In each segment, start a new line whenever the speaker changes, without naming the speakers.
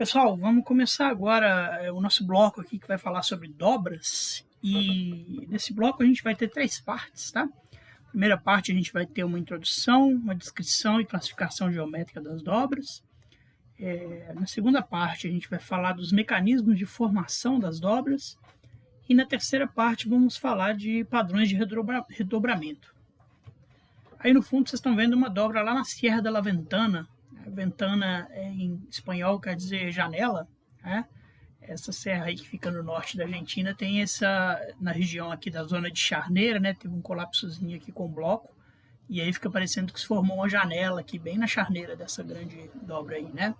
Pessoal, vamos começar agora o nosso bloco aqui que vai falar sobre dobras. E nesse bloco a gente vai ter 3 partes, tá? Primeira parte a gente vai ter uma introdução, uma descrição e classificação geométrica das dobras. Na segunda parte a gente vai falar dos mecanismos de formação das dobras. E na terceira parte vamos falar de padrões de redobramento. Aí no fundo vocês estão vendo uma dobra lá na Sierra de la Ventana. Ventana em espanhol quer dizer janela, né? Essa serra aí que fica no norte da Argentina tem essa, na região aqui da zona de Charneira, né? Teve um colapsozinho aqui com o bloco, e aí fica parecendo que se formou uma janela aqui bem na charneira dessa grande dobra aí, né?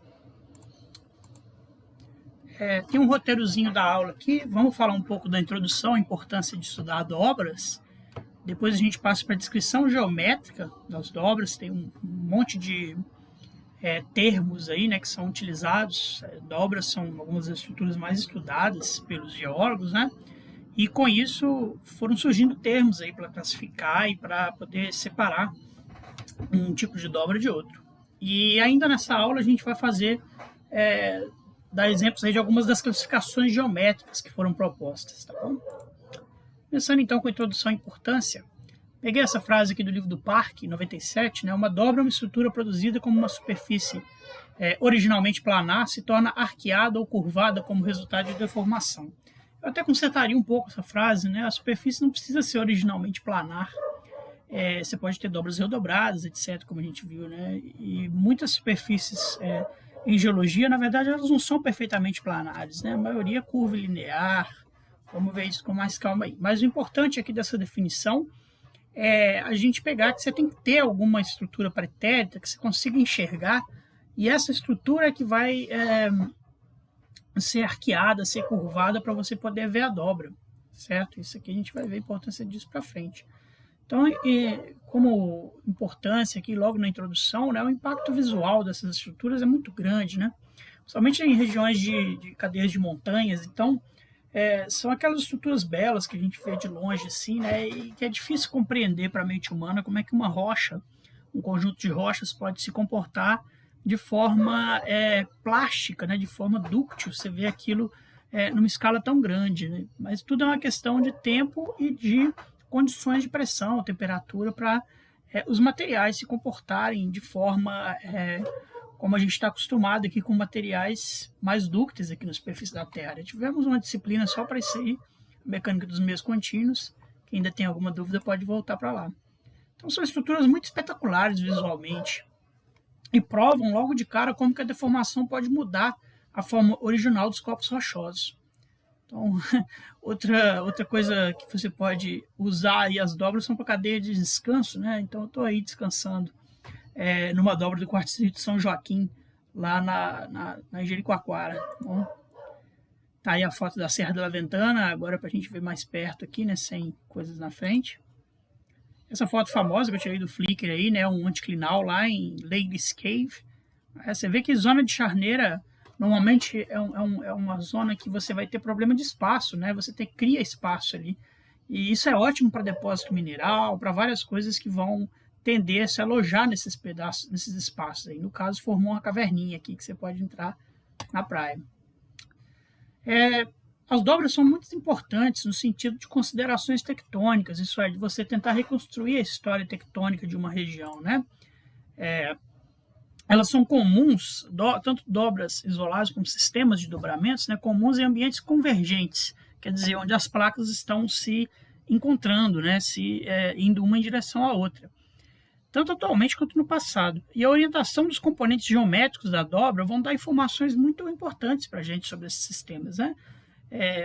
Tem um roteirozinho da aula aqui, vamos falar um pouco da introdução, a importância de estudar dobras. Depois a gente passa para a descrição geométrica das dobras, tem um monte de termos aí, né, que são utilizados. Dobras são algumas das estruturas mais estudadas pelos geólogos, né? E com isso foram surgindo termos aí para classificar e para poder separar um tipo de dobra de outro. E ainda nessa aula a gente vai fazer dar exemplos aí de algumas das classificações geométricas que foram propostas, tá bom? Começando então com a introdução à importância. Peguei essa frase aqui do livro do Parque, 97, né? Uma dobra é uma estrutura produzida como uma superfície originalmente planar, se torna arqueada ou curvada como resultado de deformação. Eu até consertaria um pouco essa frase, né? A superfície não precisa ser originalmente planar. Você pode ter dobras redobradas, etc., como a gente viu, né? E muitas superfícies em geologia, na verdade, elas não são perfeitamente planares, né? A maioria é curva linear. Vamos ver isso com mais calma aí. Mas o importante aqui dessa definição a gente pegar que você tem que ter alguma estrutura pretérita que você consiga enxergar, e essa estrutura é que vai ser arqueada, ser curvada para você poder ver a dobra, certo? Isso aqui a gente vai ver a importância disso para frente. Então, como importância aqui logo na introdução, né, o impacto visual dessas estruturas é muito grande, né? Somente em regiões de cadeias de montanhas. Então, são aquelas estruturas belas que a gente vê de longe, assim, né? E que é difícil compreender para a mente humana como é que uma rocha, um conjunto de rochas pode se comportar de forma plástica, né? De forma dúctil. Você vê aquilo numa escala tão grande, né? Mas tudo é uma questão de tempo e de condições de pressão, temperatura, para os materiais se comportarem de forma como a gente está acostumado aqui com materiais mais dúcteis aqui na superfície da Terra. Tivemos uma disciplina só para isso aí, mecânica dos meios contínuos. Quem ainda tem alguma dúvida pode voltar para lá. Então são estruturas muito espetaculares visualmente e provam logo de cara como que a deformação pode mudar a forma original dos corpos rochosos. Então, outra coisa que você pode usar aí as dobras são para cadeia de descanso, né? Então eu estou aí descansando numa dobra do Quartzito de São Joaquim, lá na Jericoacoara. Bom, tá aí a foto da Serra de la Ventana, agora para a gente ver mais perto aqui, né, sem coisas na frente. Essa foto famosa que eu tirei do Flickr aí, né, um anticlinal lá em Ladies Cave. Você vê que zona de charneira normalmente é uma zona que você vai ter problema de espaço, né? Você cria espaço ali. E isso é ótimo para depósito mineral, para várias coisas que vão tender a se alojar nesses pedaços, nesses espaços aí. No caso, formou uma caverninha aqui que você pode entrar na praia. As dobras são muito importantes no sentido de considerações tectônicas, isso é, de você tentar reconstruir a história tectônica de uma região, né? Elas são comuns, tanto dobras isoladas como sistemas de dobramentos, né, comuns em ambientes convergentes, quer dizer, onde as placas estão se encontrando, né, indo uma em direção à outra, tanto atualmente quanto no passado. E a orientação dos componentes geométricos da dobra vão dar informações muito importantes para a gente sobre esses sistemas, né?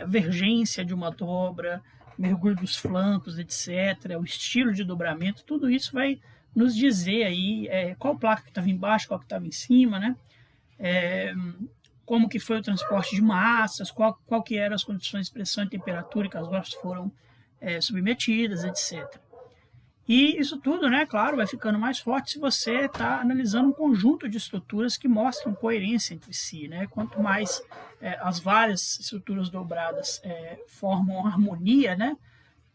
Vergência de uma dobra, mergulho dos flancos, etc., o estilo de dobramento, tudo isso vai nos dizer aí qual placa que estava embaixo, qual que estava em cima, né? Como que foi o transporte de massas, qual que eram as condições de pressão e temperatura que as rochas foram submetidas, etc. E isso tudo, né, claro, vai ficando mais forte se você está analisando um conjunto de estruturas que mostram coerência entre si, né? Quanto mais as várias estruturas dobradas formam harmonia, né,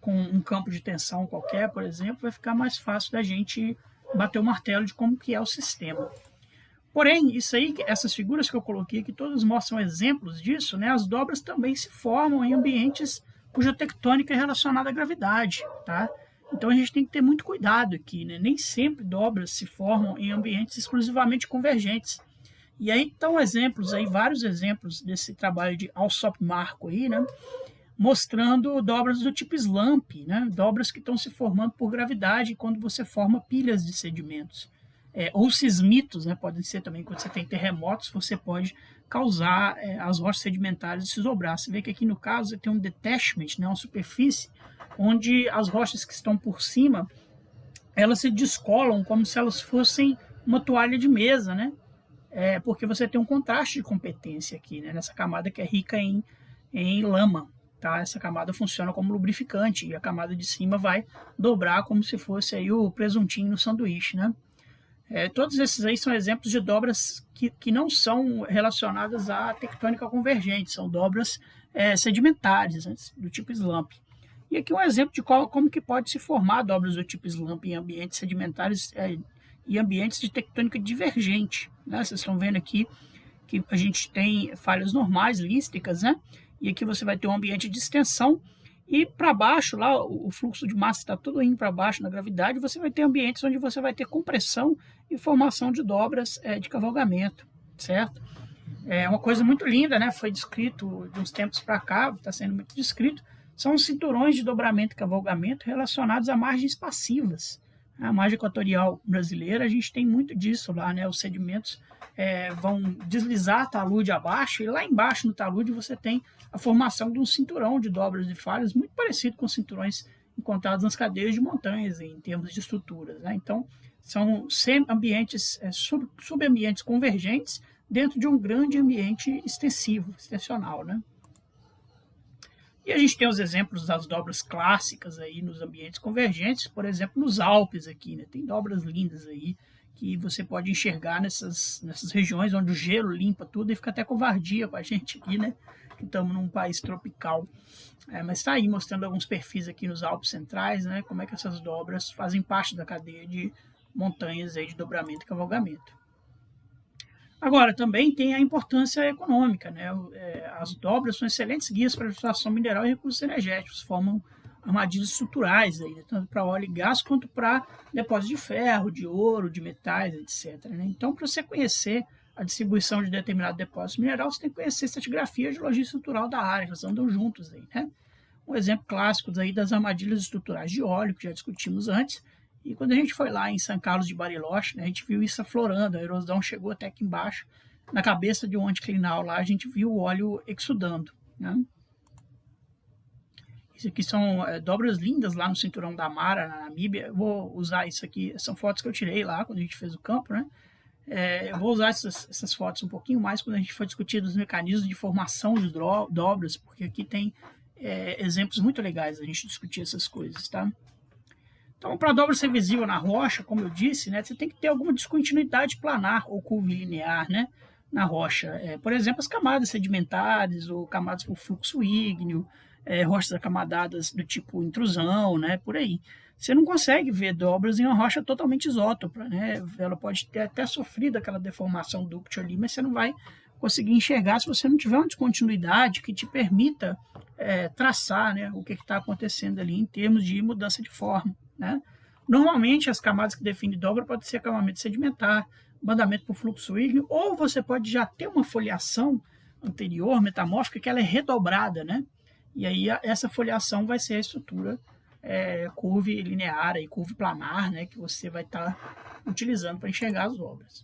com um campo de tensão qualquer, por exemplo, vai ficar mais fácil da gente bater o martelo de como que é o sistema. Porém, isso aí, essas figuras que eu coloquei aqui, todas mostram exemplos disso, né? As dobras também se formam em ambientes cuja tectônica é relacionada à gravidade, tá? Então a gente tem que ter muito cuidado aqui, né? Nem sempre dobras se formam em ambientes exclusivamente convergentes. E aí estão exemplos aí, vários exemplos desse trabalho de Alsop Marco aí, né? Mostrando dobras do tipo slump, né? Dobras que estão se formando por gravidade quando você forma pilhas de sedimentos. Ou sismitos, né? Podem ser também quando você tem terremotos, você pode causar as rochas sedimentares de se dobrar. Você vê que aqui no caso tem um detachment, né? Uma superfície onde as rochas que estão por cima elas se descolam como se elas fossem uma toalha de mesa, né? Porque você tem um contraste de competência aqui, né? Nessa camada que é rica em lama. Tá? Essa camada funciona como lubrificante e a camada de cima vai dobrar como se fosse aí o presuntinho no sanduíche, né? Todos esses aí são exemplos de dobras que não são relacionadas à tectônica convergente, são dobras sedimentares, né, do tipo slump. E aqui um exemplo de como que pode se formar dobras do tipo slump em ambientes sedimentares e ambientes de tectônica divergente. Né? Vocês estão vendo aqui que a gente tem falhas normais, lísticas, né? E aqui você vai ter um ambiente de extensão e para baixo, lá o fluxo de massa está todo indo para baixo na gravidade, você vai ter ambientes onde você vai ter compressão e formação de dobras de cavalgamento, certo? É uma coisa muito linda, né? Foi descrito de uns tempos para cá, está sendo muito descrito, são os cinturões de dobramento e cavalgamento relacionados a margens passivas. A margem equatorial brasileira, a gente tem muito disso lá, né? Os sedimentos vão deslizar talude abaixo, e lá embaixo no talude você tem a formação de um cinturão de dobras e falhas, muito parecido com os cinturões encontrados nas cadeias de montanhas, em termos de estruturas. Né? Então, são ambientes, subambientes convergentes dentro de um grande ambiente extensivo, extensional. Né? E a gente tem os exemplos das dobras clássicas aí nos ambientes convergentes, por exemplo, nos Alpes aqui, né? Tem dobras lindas aí que você pode enxergar nessas regiões onde o gelo limpa tudo e fica até covardia com a gente aqui, né? Que estamos num país tropical. Mas está aí mostrando alguns perfis aqui nos Alpes Centrais, né? Como é que essas dobras fazem parte da cadeia de montanhas aí de dobramento e cavalgamento. Agora, também tem a importância econômica, né? As dobras são excelentes guias para a exploração mineral e recursos energéticos, formam armadilhas estruturais, aí, né? Tanto para óleo e gás quanto para depósitos de ferro, de ouro, de metais, etc. Né? Então, para você conhecer a distribuição de determinado depósito mineral, você tem que conhecer a estratigrafia e a geologia estrutural da área, elas andam juntos aí, né? Um exemplo clássico aí das armadilhas estruturais de óleo, que já discutimos antes. E quando a gente foi lá em São Carlos de Bariloche, né, a gente viu isso aflorando, a erosão chegou até aqui embaixo, na cabeça de um anticlinal lá, a gente viu o óleo exudando. Né? Isso aqui são dobras lindas lá no cinturão da Mara, na Namíbia. Eu vou usar isso aqui, são fotos que eu tirei lá quando a gente fez o campo, né? Eu vou usar essas fotos um pouquinho mais quando a gente for discutir os mecanismos de formação de dobras, porque aqui tem exemplos muito legais a gente discutir essas coisas, tá? Então, para a dobra ser visível na rocha, como eu disse, né, você tem que ter alguma descontinuidade planar ou curvilinear, né, na rocha. Por exemplo, as camadas sedimentares ou camadas por fluxo ígneo, rochas acamadadas do tipo intrusão, né, por aí. Você não consegue ver dobras em uma rocha totalmente isótopa, né? Ela pode ter até sofrido aquela deformação dúctil ali, mas você não vai conseguir enxergar se você não tiver uma descontinuidade que te permita traçar, né, o que está acontecendo ali em termos de mudança de forma. Né? Normalmente, as camadas que definem dobra podem ser acabamento sedimentar, bandamento por fluxo ígneo, ou você pode já ter uma foliação anterior, metamórfica, que ela é redobrada, né? E aí essa foliação vai ser a estrutura curvilinear e curviplanar, né, que você vai estar utilizando para enxergar as obras.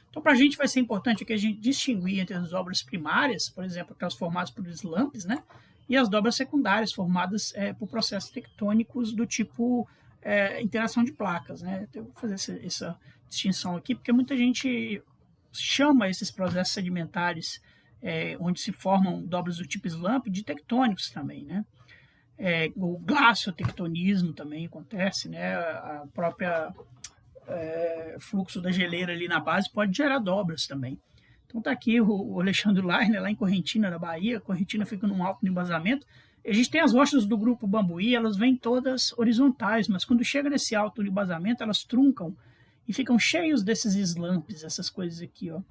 Então, para a gente vai ser importante aqui a gente distinguir entre as obras primárias, por exemplo, aquelas formadas por slumps, né, e as dobras secundárias, formadas por processos tectônicos do tipo interação de placas. Né? Eu vou fazer essa distinção aqui, porque muita gente chama esses processos sedimentares, onde se formam dobras do tipo slump, de tectônicos também. Né? O glaciotectonismo também acontece, né? A própria fluxo da geleira ali na base pode gerar dobras também. Então está aqui o Alexandre Leiner, lá em Correntina, na Bahia. Correntina fica num alto embasamento. A gente tem as rochas do grupo Bambuí, elas vêm todas horizontais, mas quando chega nesse alto embasamento, elas truncam e ficam cheios desses slumps, essas coisas aqui, ó.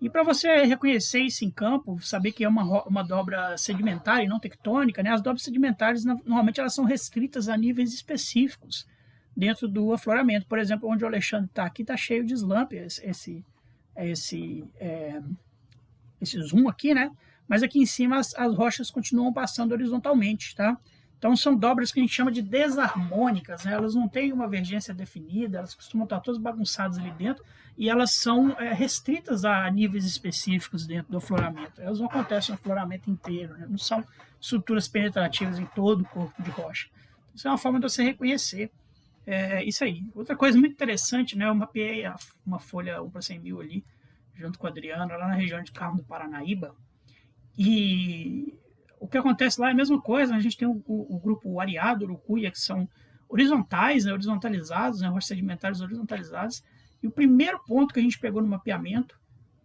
E para você reconhecer isso em campo, saber que é uma dobra sedimentar e não tectônica, né? As dobras sedimentares, normalmente, elas são restritas a níveis específicos dentro do afloramento. Por exemplo, onde o Alexandre está aqui, está cheio de slump, esse zoom aqui, né? Mas aqui em cima as rochas continuam passando horizontalmente, tá? Então são dobras que a gente chama de desarmônicas, né? Elas não têm uma vergência definida, elas costumam estar todas bagunçadas ali dentro e elas são restritas a níveis específicos dentro do afloramento. Elas não acontecem no afloramento inteiro, né? Não são estruturas penetrativas em todo o corpo de rocha. Isso é uma forma de você reconhecer isso aí. Outra coisa muito interessante, né? Eu mapeei uma folha 1/100.000 ali, junto com o Adriano, lá na região de Carmo do Paranaíba. E o que acontece lá é a mesma coisa. A gente tem o grupo Areado, Urucuia, que são horizontais, né, horizontalizados, né, rochas sedimentares horizontalizadas. E o primeiro ponto que a gente pegou no mapeamento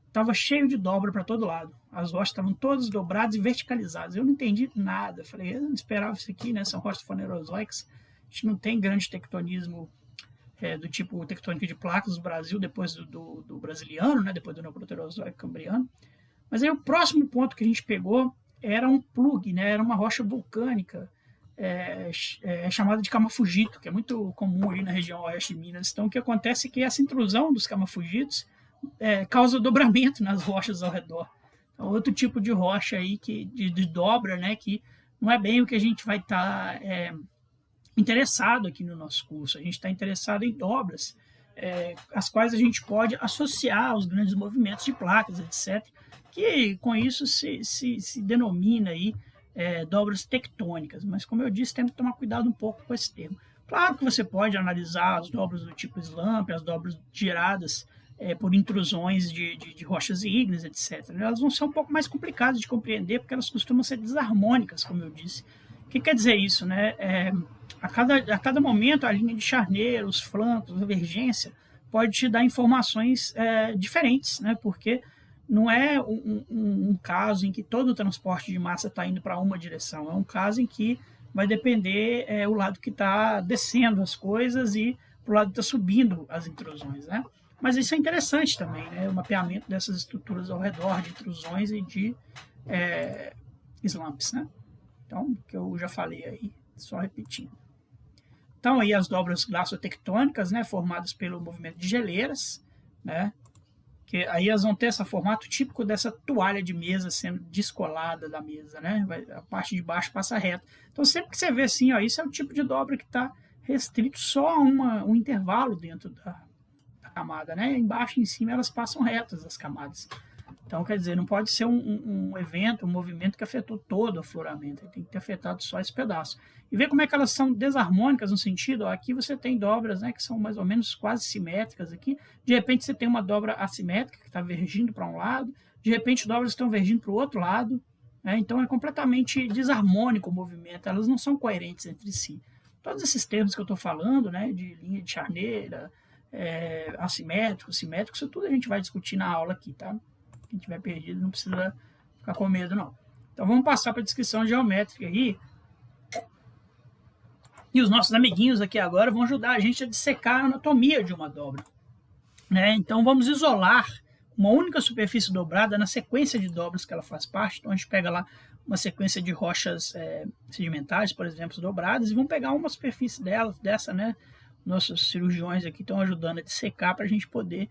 estava cheio de dobra para todo lado. As rochas estavam todas dobradas e verticalizadas. Eu não entendi nada. Falei, eu não esperava isso aqui, né? São rochas fanerozoicas. A gente não tem grande tectonismo do tipo tectônica de placas no Brasil depois do brasiliano, né? Depois do Neoproterozoico cambriano. Mas aí o próximo ponto que a gente pegou era um plug, né? Era uma rocha vulcânica chamada de Camafugito, que é muito comum ali na região oeste de Minas. Então, o que acontece é que essa intrusão dos camafugitos causa dobramento nas rochas ao redor. Então, outro tipo de rocha aí de dobra, né? Que não é bem o que a gente vai estar interessado aqui no nosso curso. A gente está interessado em dobras, as quais a gente pode associar aos grandes movimentos de placas, etc., que com isso se denomina aí dobras tectônicas, mas como eu disse, tem que tomar cuidado um pouco com esse termo. Claro que você pode analisar as dobras do tipo slump, as dobras geradas por intrusões de rochas ígneas, etc. Elas vão ser um pouco mais complicadas de compreender, porque elas costumam ser desarmônicas, como eu disse. O que quer dizer isso, né? A cada momento, a linha de charneiro, os flancos, a vergência, pode te dar informações diferentes, né? Porque não é um caso em que todo o transporte de massa está indo para uma direção, é um caso em que vai depender o lado que está descendo as coisas e para o lado que está subindo as intrusões, né? Mas isso é interessante também, né? O mapeamento dessas estruturas ao redor de intrusões e de slumps, né? Então, que eu já falei aí, só repetindo. Então, aí as dobras glacotectônicas, né, formadas pelo movimento de geleiras, né? Que aí elas vão ter esse formato típico dessa toalha de mesa sendo descolada da mesa, né? A parte de baixo passa reta. Então, sempre que você vê assim, ó, isso é o tipo de dobra que está restrito só a um intervalo dentro da camada, né? Embaixo e em cima elas passam retas as camadas. Então, quer dizer, não pode ser um evento, um movimento que afetou todo o afloramento. Ele tem que ter afetado só esse pedaço. E ver como é que elas são desarmônicas no sentido, ó, aqui você tem dobras, né, que são mais ou menos quase simétricas aqui. De repente você tem uma dobra assimétrica que está vergindo para um lado. De repente dobras estão vergindo para o outro lado. Né? Então é completamente desarmônico o movimento. Elas não são coerentes entre si. Todos esses termos que eu estou falando, né, de linha de charneira, assimétrico, simétrico, isso tudo a gente vai discutir na aula aqui, tá? Quem tiver perdido não precisa ficar com medo, não. Então vamos passar para a descrição geométrica aí. E os nossos amiguinhos aqui agora vão ajudar a gente a dissecar a anatomia de uma dobra. Né? Então vamos isolar uma única superfície dobrada na sequência de dobras que ela faz parte. Então a gente pega lá uma sequência de rochas sedimentares, por exemplo, dobradas, e vamos pegar uma superfície dessa, né? Nossos cirurgiões aqui estão ajudando a dissecar para a gente poder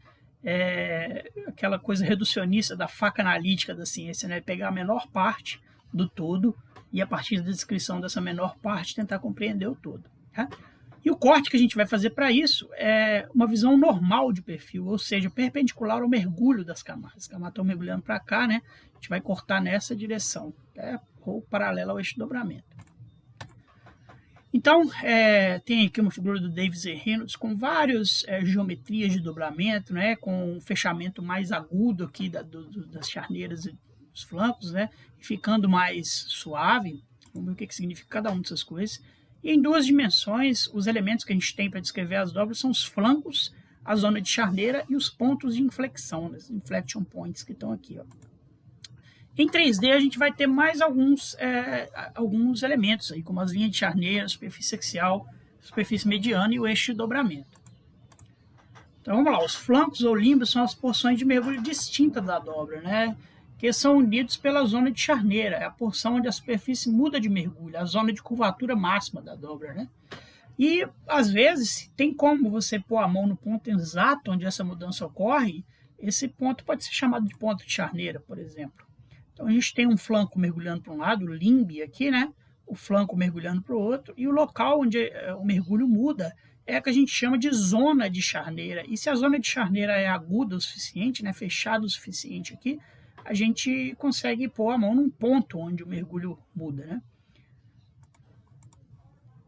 aquela coisa reducionista da faca analítica da ciência, né? Pegar a menor parte do todo e a partir da descrição dessa menor parte tentar compreender o todo. Tá? E o corte que a gente vai fazer para isso é uma visão normal de perfil, ou seja, perpendicular ao mergulho das camadas. As camadas estão mergulhando para cá, né? A gente vai cortar nessa direção, ou paralela ao eixo de dobramento. Então, tem aqui uma figura do Davis e Reynolds com várias geometrias de dobramento, né, com um fechamento mais agudo aqui das charneiras e dos flancos, né, ficando mais suave. Vamos ver o que significa cada uma dessas coisas. E em duas dimensões, os elementos que a gente tem para descrever as dobras são os flancos, a zona de charneira e os pontos de inflexão, os inflection points que estão aqui, ó. Em 3D, a gente vai ter mais alguns elementos, aí, como as linhas de charneira, superfície axial, superfície mediana e o eixo de dobramento. Então vamos lá, os flancos ou limbos são as porções de mergulho distintas da dobra, né? Que são unidos pela zona de charneira, é a porção onde a superfície muda de mergulho, a zona de curvatura máxima da dobra, né? E, às vezes, tem como você pôr a mão no ponto exato onde essa mudança ocorre, esse ponto pode ser chamado de ponto de charneira, por exemplo. Então, a gente tem um flanco mergulhando para um lado, o limbe aqui, né? O flanco mergulhando para o outro, e o local onde o mergulho muda é a que a gente chama de zona de charneira. E se a zona de charneira é aguda o suficiente, né, fechada o suficiente aqui, a gente consegue pôr a mão num ponto onde o mergulho muda, né?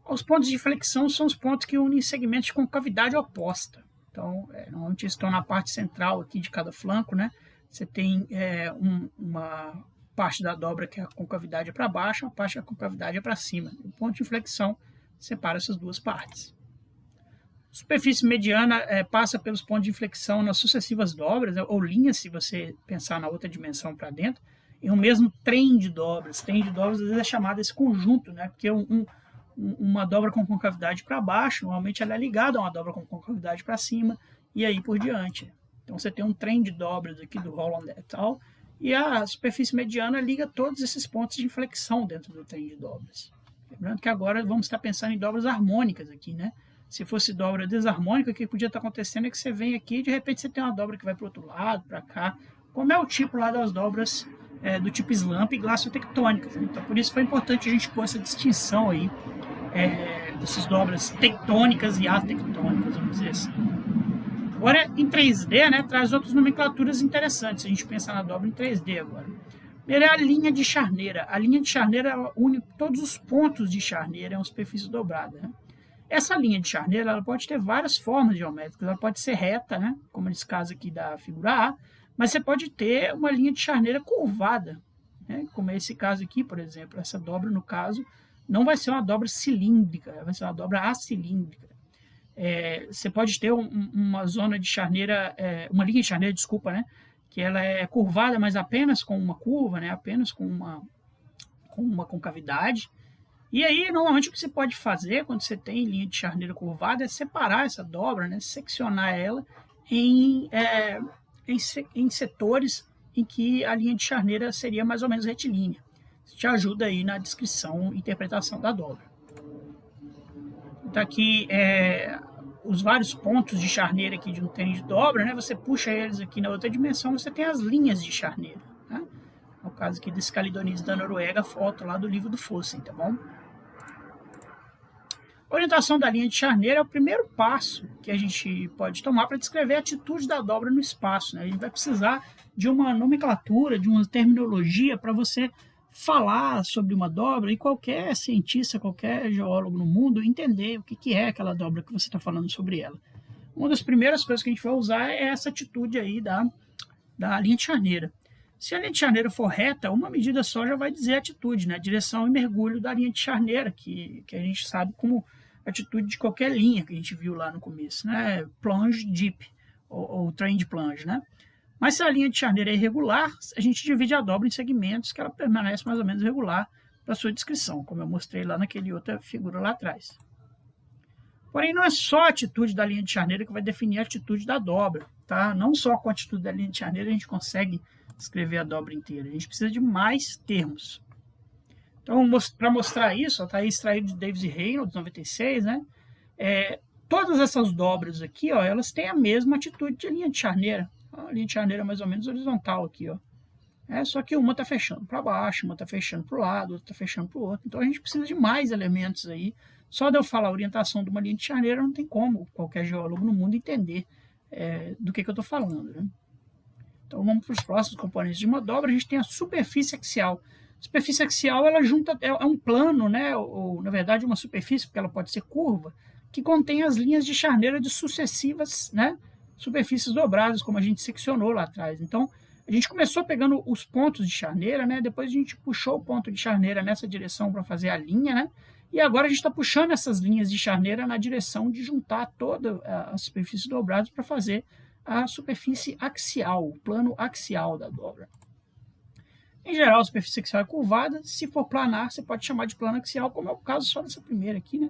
Os pontos de flexão são os pontos que unem segmentos de concavidade oposta. Então, normalmente eles estão na parte central aqui de cada flanco, né? Você tem uma parte da dobra que a concavidade é para baixo, uma parte que a concavidade é para cima. O ponto de flexão separa essas duas partes. A superfície mediana passa pelos pontos de inflexão nas sucessivas dobras, ou linhas, se você pensar na outra dimensão para dentro, em um mesmo trem de dobras. Trem de dobras, às vezes, é chamado esse conjunto, né? Porque uma dobra com concavidade para baixo, normalmente ela é ligada a uma dobra com concavidade para cima, e aí por diante. Então você tem um trem de dobras aqui do Holland et al., e a superfície mediana liga todos esses pontos de inflexão dentro do trem de dobras. Lembrando que agora vamos estar pensando em dobras harmônicas aqui, né? Se fosse dobra desarmônica, o que podia estar acontecendo é que você vem aqui e de repente você tem uma dobra que vai para o outro lado, para cá, como é o tipo lá das dobras do tipo slump e glaciotectônicas. Né? Então por isso foi importante a gente pôr essa distinção aí dessas dobras tectônicas e atectônicas, vamos dizer assim. Agora, em 3D, né, traz outras nomenclaturas interessantes. A gente pensa na dobra em 3D agora. Primeiro é a linha de charneira. A linha de charneira une todos os pontos de charneira, é uma superfície dobrada. Né? Essa linha de charneira ela pode ter várias formas geométricas. Ela pode ser reta, né, como nesse caso aqui da figura A, mas você pode ter uma linha de charneira curvada, né, como é esse caso aqui, por exemplo. Essa dobra, no caso, não vai ser uma dobra cilíndrica, vai ser uma dobra acilíndrica. Você pode ter uma zona de charneira, uma linha de charneira, desculpa, né? Que ela é curvada, mas apenas com uma curva, né? Apenas com uma concavidade. E aí, normalmente, o que você pode fazer quando você tem linha de charneira curvada é separar essa dobra, né? Seccionar ela em setores em que a linha de charneira seria mais ou menos retilínea. Isso te ajuda aí na descrição e interpretação da dobra. Então aqui os vários pontos de charneira aqui de um trem de dobra, né? Você puxa eles aqui na outra dimensão, você tem as linhas de charneira. Né? No caso aqui desse Caledonides da Noruega, foto lá do livro do Fossen, tá bom? A orientação da linha de charneira é o primeiro passo que a gente pode tomar para descrever a atitude da dobra no espaço. Né? A gente vai precisar de uma nomenclatura, de uma terminologia para você falar sobre uma dobra e qualquer cientista, qualquer geólogo no mundo entender o que é aquela dobra que você está falando sobre ela. Uma das primeiras coisas que a gente vai usar é essa atitude aí da linha de charneira. Se a linha de charneira for reta, uma medida só já vai dizer a atitude, né? A direção e mergulho da linha de charneira, que a gente sabe como atitude de qualquer linha que a gente viu lá no começo, né? Plunge, dip, ou trend plunge, né? Mas se a linha de charneira é irregular, a gente divide a dobra em segmentos que ela permanece mais ou menos regular para sua descrição, como eu mostrei lá naquele outra figura lá atrás. Porém, não é só a atitude da linha de charneira que vai definir a atitude da dobra. Tá? Não só com a atitude da linha de charneira a gente consegue descrever a dobra inteira. A gente precisa de mais termos. Então, para mostrar isso, está aí extraído de Davis e Reynolds, 96, né? Todas essas dobras aqui, ó, elas têm a mesma atitude de linha de charneira. A linha de charneira é mais ou menos horizontal aqui, ó. Só que uma está fechando para baixo, uma está fechando para o lado, outra está fechando para o outro. Então a gente precisa de mais elementos aí. Só de eu falar a orientação de uma linha de charneira não tem como qualquer geólogo no mundo entender do que eu estou falando. Né? Então vamos para os próximos componentes de uma dobra. A gente tem a superfície axial. A superfície axial ela junta, é um plano, né? ou na verdade uma superfície, porque ela pode ser curva, que contém as linhas de charneira de sucessivas, né? Superfícies dobradas, como a gente seccionou lá atrás. Então, a gente começou pegando os pontos de charneira, né? Depois a gente puxou o ponto de charneira nessa direção para fazer a linha, né? E agora a gente está puxando essas linhas de charneira na direção de juntar toda a superfície dobrada para fazer a superfície axial, o plano axial da dobra. Em geral, a superfície axial é curvada. Se for planar, você pode chamar de plano axial, como é o caso só dessa primeira aqui, né?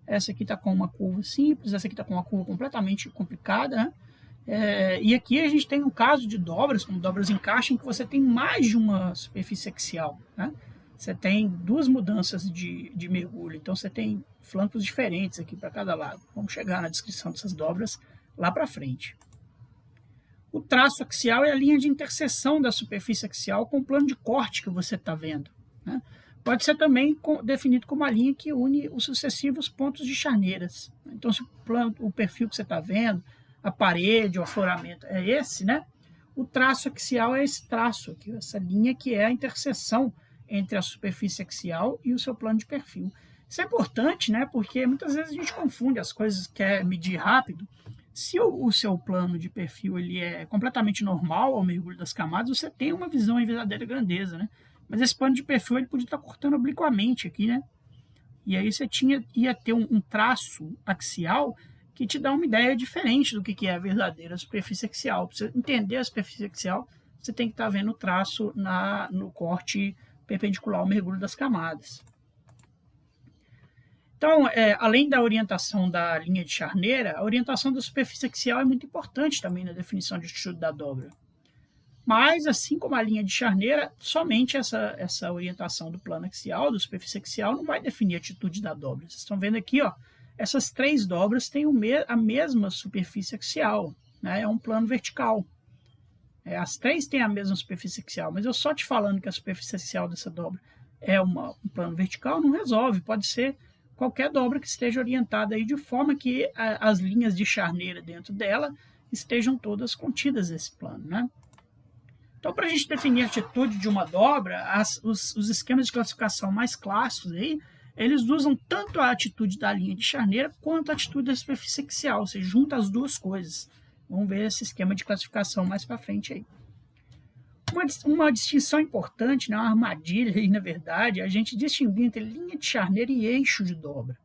Essa aqui está com uma curva simples, essa aqui está com uma curva completamente complicada, né? E aqui a gente tem um caso de dobras, como dobras em caixa, em que você tem mais de uma superfície axial, né? Você tem duas mudanças de mergulho, então você tem flancos diferentes aqui para cada lado. Vamos chegar na descrição dessas dobras lá para frente. O traço axial é a linha de interseção da superfície axial com o plano de corte que você está vendo, né? Pode ser também definido como a linha que une os sucessivos pontos de charneiras. Então, se o perfil que você está vendo, a parede, o afloramento é esse, né? O traço axial é esse traço aqui, essa linha que é a interseção entre a superfície axial e o seu plano de perfil. Isso é importante, né? Porque muitas vezes a gente confunde as coisas, quer medir rápido. Se o seu plano de perfil ele é completamente normal ao mergulho das camadas, você tem uma visão em verdadeira grandeza, né? Mas esse plano de perfil ele podia estar cortando obliquamente aqui, né? E aí você ia ter um traço axial que te dá uma ideia diferente do que é a verdadeira superfície axial. Para você entender a superfície axial, você tem que estar vendo o traço no corte perpendicular ao mergulho das camadas. Então, além da orientação da linha de charneira, a orientação da superfície axial é muito importante também na definição de atitude da dobra. Mas, assim como a linha de charneira, somente essa orientação do plano axial, da superfície axial, não vai definir a atitude da dobra. Vocês estão vendo aqui, ó, essas três dobras têm a mesma superfície axial, né? É um plano vertical. As três têm a mesma superfície axial, mas eu só te falando que a superfície axial dessa dobra é um plano vertical não resolve. Pode ser qualquer dobra que esteja orientada aí de forma que as linhas de charneira dentro dela estejam todas contidas nesse plano, né? Então, para a gente definir a atitude de uma dobra, os esquemas de classificação mais clássicos aí, eles usam tanto a atitude da linha de charneira quanto a atitude da superfície axial, ou seja, junta as duas coisas. Vamos ver esse esquema de classificação mais para frente aí. Uma distinção importante, né, uma armadilha aí, na verdade, é a gente distinguir entre linha de charneira e eixo de dobra.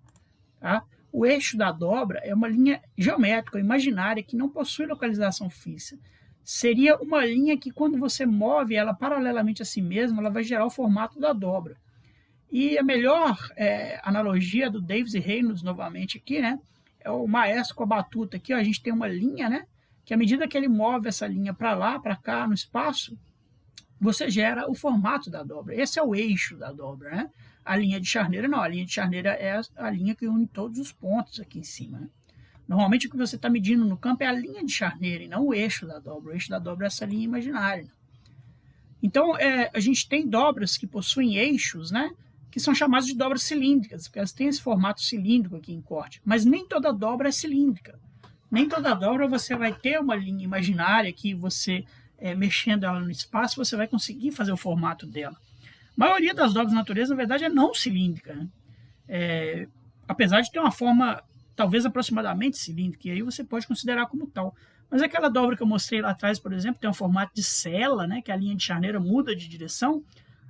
Tá? O eixo da dobra é uma linha geométrica, imaginária, que não possui localização fixa. Seria uma linha que, quando você move ela paralelamente a si mesma, ela vai gerar o formato da dobra. E a melhor analogia do Davis e Reynolds, novamente aqui, né, é o maestro com a batuta. Aqui ó, a gente tem uma linha, né, que à medida que ele move essa linha para lá, para cá, no espaço, você gera o formato da dobra. Esse é o eixo da dobra, né? A linha de charneira não, a linha de charneira é a linha que une todos os pontos aqui em cima, né? Normalmente o que você está medindo no campo é a linha de charneira e não o eixo da dobra. O eixo da dobra é essa linha imaginária. Então, a gente tem dobras que possuem eixos, né, que são chamadas de dobras cilíndricas, porque elas têm esse formato cilíndrico aqui em corte. Mas nem toda dobra é cilíndrica. Nem toda dobra você vai ter uma linha imaginária que você, mexendo ela no espaço, você vai conseguir fazer o formato dela. A maioria das dobras da natureza, na verdade, é não cilíndrica, né? Apesar de ter uma forma talvez aproximadamente cilíndrica, e aí você pode considerar como tal. Mas aquela dobra que eu mostrei lá atrás, por exemplo, tem um formato de sela, né, que a linha de charneira muda de direção.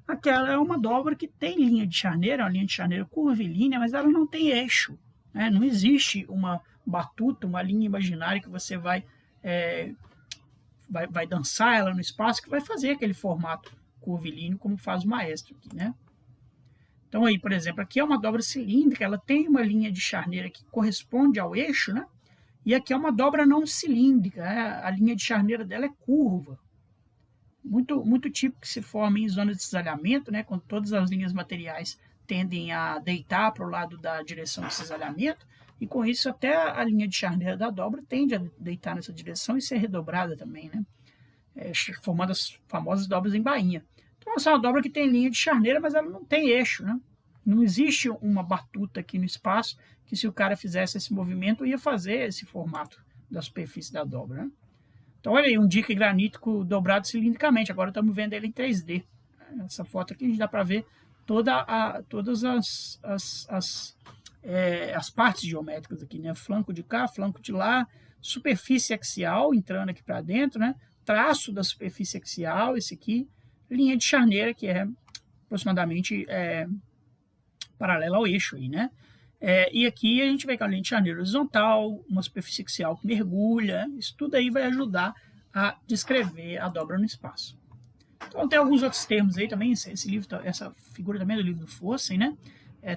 Aquela é uma dobra que tem linha de charneira, uma linha de charneira curvilínea, mas ela não tem eixo, né? Não existe uma batuta, uma linha imaginária que você vai dançar ela no espaço, que vai fazer aquele formato curvilíneo, como faz o maestro aqui, né? Então, aí, por exemplo, aqui é uma dobra cilíndrica, ela tem uma linha de charneira que corresponde ao eixo, né? E aqui é uma dobra não cilíndrica, né? A linha de charneira dela é curva. Muito típico que se forma em zonas de cisalhamento, né? Quando todas as linhas materiais tendem a deitar para o lado da direção de cisalhamento, e com isso até a linha de charneira da dobra tende a deitar nessa direção e ser redobrada também, né? Formando as famosas dobras em bainha. Então, essa é uma dobra que tem linha de charneira, mas ela não tem eixo, né? Não existe uma batuta aqui no espaço que, se o cara fizesse esse movimento, ia fazer esse formato da superfície da dobra, né? Então, olha aí, um dique granítico dobrado cilindricamente. Agora estamos vendo ele em 3D. Essa foto aqui a gente dá para ver todas as partes geométricas aqui, né? Flanco de cá, flanco de lá, superfície axial entrando aqui para dentro, né? Traço da superfície axial, esse aqui, linha de charneira, que é aproximadamente paralela ao eixo aí, né? E aqui a gente vê com a linha de charneira horizontal, uma superfície axial que mergulha, isso tudo aí vai ajudar a descrever a dobra no espaço. Então tem alguns outros termos aí também, essa figura também é do livro do Fossen, né?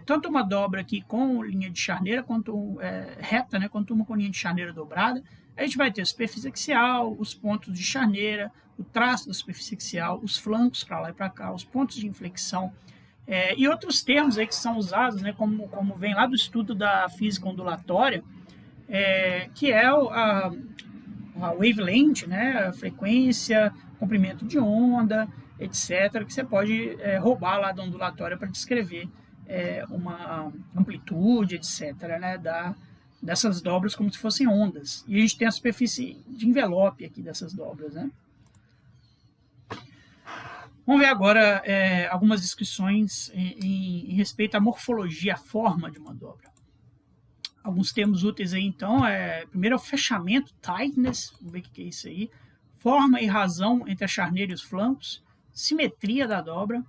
Tanto uma dobra aqui com linha de charneira, quanto reta, né? Quanto uma com linha de charneira dobrada, A gente vai ter a superfície axial, os pontos de charneira, o traço da superfície axial, os flancos para lá e para cá, os pontos de inflexão, e outros termos aí que são usados, né, como vem lá do estudo da física ondulatória, que é a wavelength, né, a frequência, comprimento de onda, etc., que você pode roubar lá da ondulatória para descrever uma amplitude, etc., né, dessas dobras como se fossem ondas. E a gente tem a superfície de envelope aqui dessas dobras, né? Vamos ver agora algumas descrições em respeito à morfologia, a forma de uma dobra. Alguns termos úteis aí, então, primeiro é o fechamento, tightness, vamos ver o que é isso aí, forma e razão entre a charneira e os flancos, simetria da dobra.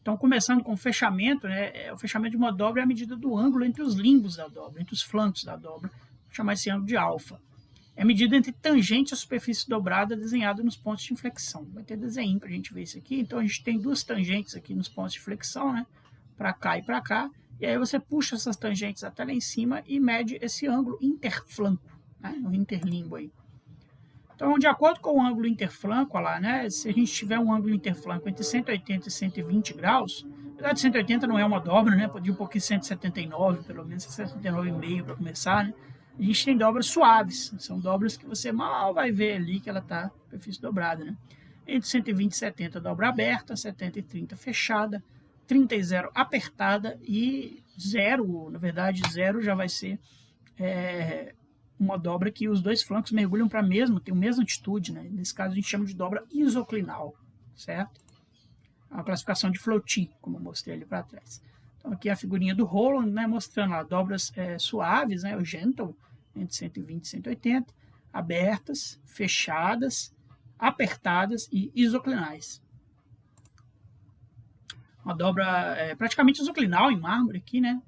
Então, começando com o fechamento, né, o fechamento de uma dobra é a medida do ângulo entre os limbos da dobra, entre os flancos da dobra, vou chamar esse ângulo de alfa. É a medida entre tangente e a superfície dobrada desenhada nos pontos de inflexão. Vai ter desenho para a gente ver isso aqui. Então, a gente tem duas tangentes aqui nos pontos de flexão, né, para cá e para cá. E aí você puxa essas tangentes até lá em cima e mede esse ângulo interflanco, né, o interlimbo aí. Então, de acordo com o ângulo interflanco, lá, né, se a gente tiver um ângulo interflanco entre 180 e 120 graus, na verdade 180 não é uma dobra, né, pode ir um pouquinho 179, pelo menos 179,5 para começar, né, a gente tem dobras suaves, são dobras que você mal vai ver ali que ela está superfície dobrada, né. Entre 120 e 70, dobra aberta, 70 e 30, fechada, 30 e 0, apertada, e 0, na verdade, 0 já vai ser uma dobra que os dois flancos mergulham para a mesma, tem a mesma altitude, né? Nesse caso a gente chama de dobra isoclinal, certo? É uma classificação de Floty, como eu mostrei ali para trás. Então aqui é a figurinha do Roland, né, mostrando lá, dobras suaves, né, o gentle, entre 120 e 180, abertas, fechadas, apertadas e isoclinais. Uma dobra praticamente isoclinal em mármore aqui, né,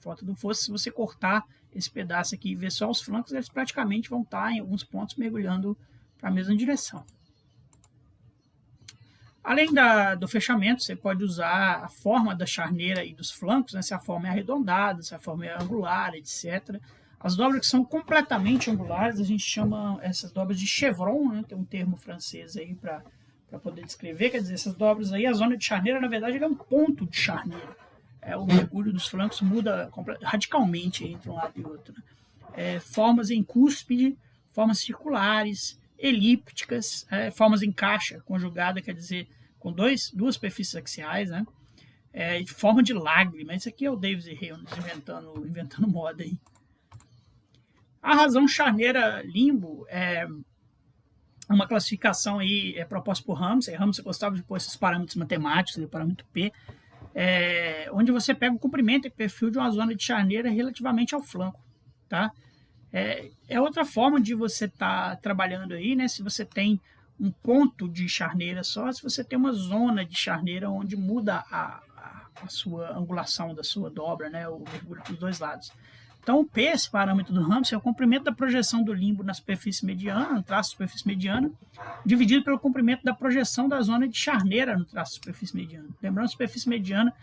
foto do fosso. Se você cortar esse pedaço aqui e ver só os flancos, eles praticamente vão estar em alguns pontos mergulhando para a mesma direção. Além do fechamento, você pode usar a forma da charneira e dos flancos, né, se a forma é arredondada, se a forma é angular, etc. As dobras que são completamente angulares, a gente chama essas dobras de chevron, né, tem um termo francês aí para poder descrever, quer dizer, essas dobras aí, a zona de charneira, na verdade, é um ponto de charneira. O mergulho dos flancos muda radicalmente entre um lado e outro, né? Formas em cúspide, formas circulares, elípticas, formas em caixa conjugada, quer dizer, com duas superfícies axiais, né? Forma de lágrima. Isso aqui é o Davis e Reynolds inventando moda aí. A razão charneira limbo é uma classificação aí proposta por Ramsey. Ramsey gostava de pôr esses parâmetros matemáticos, o parâmetro P, onde você pega o comprimento e perfil de uma zona de charneira relativamente ao flanco, tá? É outra forma de você estar trabalhando aí, né? Se você tem um ponto de charneira só, se você tem uma zona de charneira onde muda a sua angulação da sua dobra, né? O mergulho para os dois lados. Então, o P, esse parâmetro do Ramsey, é o comprimento da projeção do limbo na superfície mediana, no traço de superfície mediana, dividido pelo comprimento da projeção da zona de charneira no traço de superfície mediana. Lembrando, a superfície mediana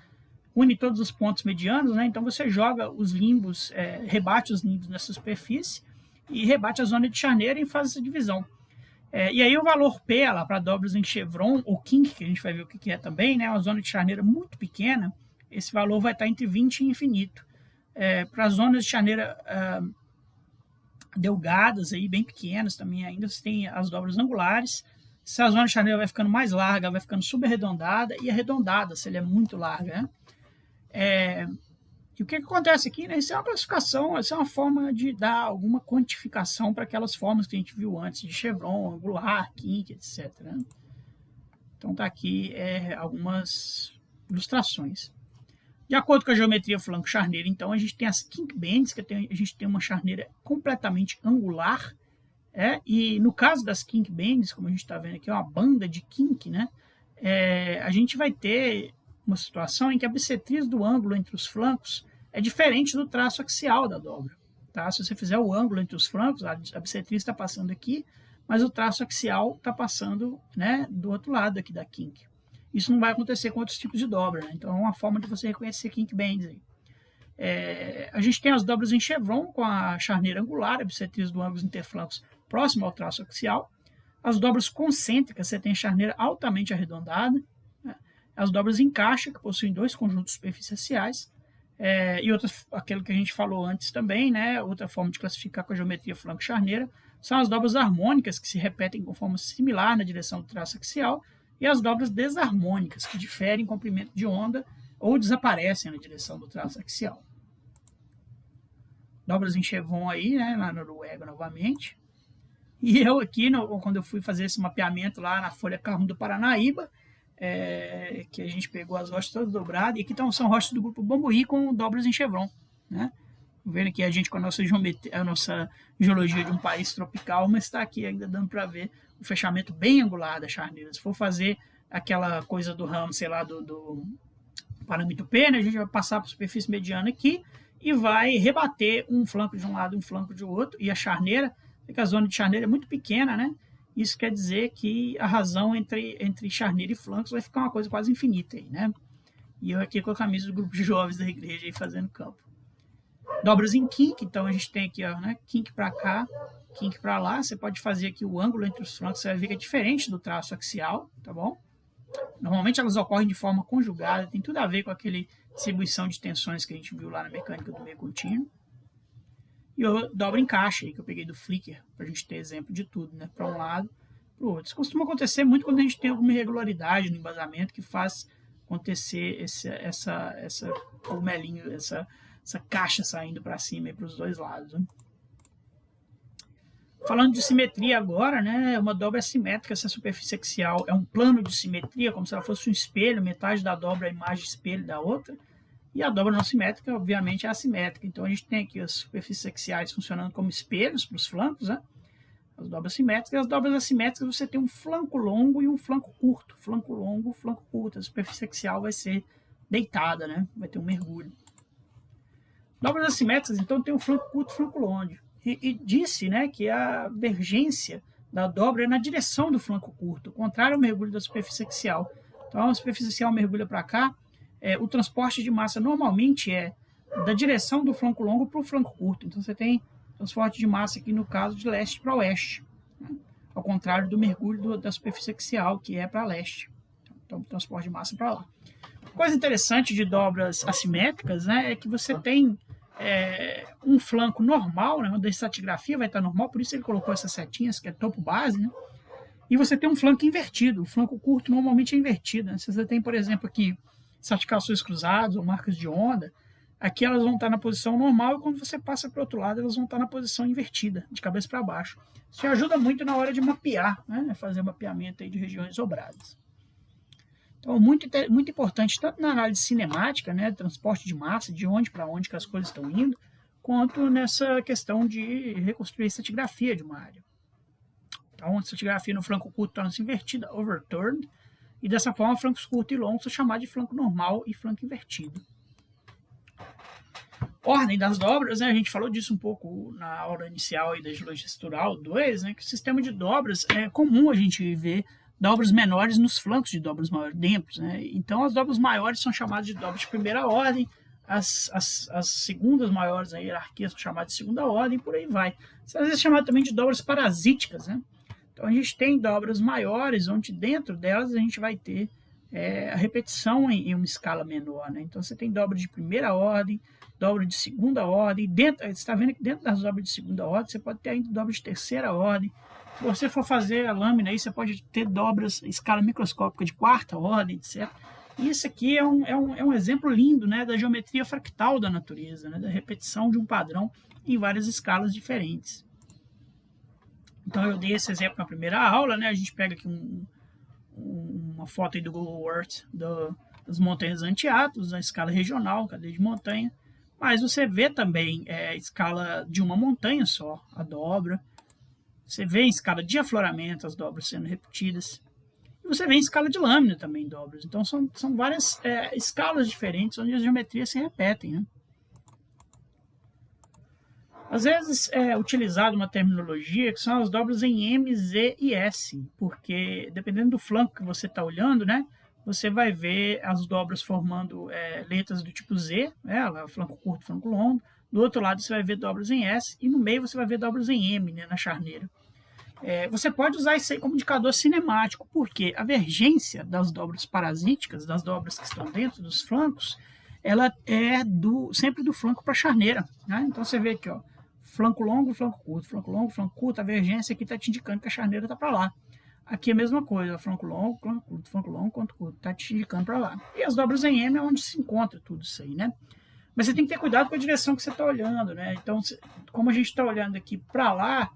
une todos os pontos medianos, né? Então você joga os limbos, rebate os limbos nessa superfície e rebate a zona de charneira e faz essa divisão. E aí o valor P, lá para dobras em chevron, ou kink, que a gente vai ver o que é também, né? Uma zona de charneira muito pequena, esse valor vai estar entre 20 e infinito. Para zonas de charneira delgadas, aí, bem pequenas também, ainda você tem as dobras angulares. Se a zona de charneira vai ficando mais larga, vai ficando subarredondada e arredondada, se ele é muito larga, né? E o que acontece aqui, né? Isso é uma classificação, isso é uma forma de dar alguma quantificação para aquelas formas que a gente viu antes, de chevron, angular, kink, etc. Né? Então tá aqui algumas ilustrações. De acordo com a geometria flanco-charneira, então, a gente tem as kink bands, que a gente tem uma charneira completamente angular, e no caso das kink bands, como a gente está vendo aqui, é uma banda de kink, né? A gente vai ter uma situação em que a bissetriz do ângulo entre os flancos é diferente do traço axial da dobra. Tá? Se você fizer o ângulo entre os flancos, a bissetriz está passando aqui, mas o traço axial está passando, né, do outro lado aqui da kink. Isso não vai acontecer com outros tipos de dobra, né? Então é uma forma de você reconhecer kink bands aí. A gente tem as dobras em chevron com a charneira angular, a bissetriz do ângulo interflancos próximo ao traço axial. As dobras concêntricas, você tem a charneira altamente arredondada. Né? As dobras em caixa, que possuem 2 conjuntos superficiais. E aquilo que a gente falou antes também, né? Outra forma de classificar com a geometria flanco-charneira, são as dobras harmônicas, que se repetem com forma similar na direção do traço axial, e as dobras desarmônicas, que diferem em comprimento de onda ou desaparecem na direção do traço axial. Dobras em chevron aí, né, na Noruega novamente. E eu aqui, quando eu fui fazer esse mapeamento lá na Folha Carrum do Paranaíba, que a gente pegou as rochas todas dobradas, e aqui são rochas do grupo Bambuí com dobras em chevron, né? Vendo aqui a gente com a nossa geologia de um país tropical, mas está aqui ainda dando para ver o fechamento bem angular da charneira. Se for fazer aquela coisa do ramo, sei lá, do parâmetro P, né, a gente vai passar para a superfície mediana aqui e vai rebater um flanco de um lado e um flanco de outro, e a charneira, que a zona de charneira é muito pequena, né? Isso quer dizer que a razão entre charneira e flancos vai ficar uma coisa quase infinita aí, né? E eu aqui com a camisa do grupo de jovens da igreja aí fazendo campo. Dobras em kink, então a gente tem aqui, ó, né, kink para cá, kink para lá. Você pode fazer aqui o ângulo entre os flancos, você vai ver que é diferente do traço axial, tá bom? Normalmente elas ocorrem de forma conjugada, tem tudo a ver com aquele distribuição de tensões que a gente viu lá na mecânica do meio contínuo. E eu dobro em caixa aí, que eu peguei do Flickr, para a gente ter exemplo de tudo, né? Para um lado, para o outro. Isso costuma acontecer muito quando a gente tem alguma irregularidade no embasamento que faz acontecer essa cogumelinho, essa caixa saindo para cima e para os dois lados. Né? Falando de simetria agora, né? Uma dobra assimétrica, essa superfície axial é um plano de simetria, como se ela fosse um espelho, metade da dobra é a imagem espelho da outra. E a dobra não simétrica, obviamente, é assimétrica. Então, a gente tem aqui as superfícies axiais funcionando como espelhos para os flancos, né? As dobras simétricas. E as dobras assimétricas, você tem um flanco longo e um flanco curto. Flanco longo, flanco curto. A superfície axial vai ser deitada, né? Vai ter um mergulho. Dobras assimétricas, então, tem um flanco curto e flanco longo. E disse, né, que a divergência da dobra é na direção do flanco curto, contrário ao mergulho da superfície axial. Então, a superfície axial mergulha para cá. O transporte de massa normalmente é da direção do flanco longo para o flanco curto. Então, você tem transporte de massa aqui, no caso, de leste para oeste, né? Ao contrário do mergulho da superfície axial, que é para leste. Então, transporte de massa para lá. Coisa interessante de dobras assimétricas, né, é que você tem um flanco normal, né, onde a estratigrafia vai estar normal, por isso ele colocou essas setinhas, que é topo base, né? E você tem um flanco invertido. O flanco curto normalmente é invertido, né? Se você tem, por exemplo, aqui estratificações cruzadas ou marcas de onda, aqui elas vão estar na posição normal e quando você passa para o outro lado, elas vão estar na posição invertida, de cabeça para baixo. Isso ajuda muito na hora de mapear, né? Fazer mapeamento aí de regiões dobradas. Então, muito importante, tanto na análise cinemática, né, transporte de massa, de onde para onde que as coisas estão indo, quanto nessa questão de reconstruir a estratigrafia de uma área. Então, a estratigrafia no flanco curto torna-se invertida, overturned, e dessa forma, flancos curtos e longos são chamados de flanco normal e flanco invertido. Ordem das dobras, né? A gente falou disso um pouco na aula inicial aí da Geologia Estrutural 2, né? Que o sistema de dobras é comum a gente ver dobras menores nos flancos de dobras maiores dentro, né? Então, as dobras maiores são chamadas de dobras de primeira ordem, as segundas maiores na hierarquia são chamadas de segunda ordem, e por aí vai. Às vezes é chamado também de dobras parasíticas, né? Então, a gente tem dobras maiores, onde dentro delas a gente vai ter a repetição em uma escala menor, né? Então, você tem dobra de primeira ordem, dobra de segunda ordem. Você está vendo que dentro das dobras de segunda ordem, você pode ter ainda dobra de terceira ordem. Se você for fazer a lâmina, aí você pode ter dobras em escala microscópica de quarta ordem, etc. E isso aqui é um exemplo lindo, né, da geometria fractal da natureza, né, da repetição de um padrão em várias escalas diferentes. Então, eu dei esse exemplo na primeira aula, né? A gente pega aqui uma foto aí do Google Earth das montanhas Anti-Atlas, na escala regional, cadeia de montanha. Mas você vê também a escala de uma montanha só, a dobra. Você vê em escala de afloramento as dobras sendo repetidas. E você vê em escala de lâmina também dobras. Então, são várias escalas diferentes onde as geometrias se repetem, né? Às vezes é utilizada uma terminologia que são as dobras em M, Z e S, porque dependendo do flanco que você está olhando, né, você vai ver as dobras formando letras do tipo Z, flanco curto, flanco longo. Do outro lado você vai ver dobras em S e no meio você vai ver dobras em M, né, na charneira. Você pode usar isso aí como indicador cinemático, porque a vergência das dobras parasíticas, das dobras que estão dentro dos flancos, ela é sempre do flanco para a charneira. Né? Então você vê aqui, ó, flanco longo, flanco curto, flanco longo, flanco curto, a vergência aqui está te indicando que a charneira está para lá. Aqui é a mesma coisa, flanco longo, flanco curto, flanco longo, flanco curto, está te indicando para lá. E as dobras em M é onde se encontra tudo isso aí, né? Mas você tem que ter cuidado com a direção que você está olhando, né? Então, como a gente está olhando aqui para lá,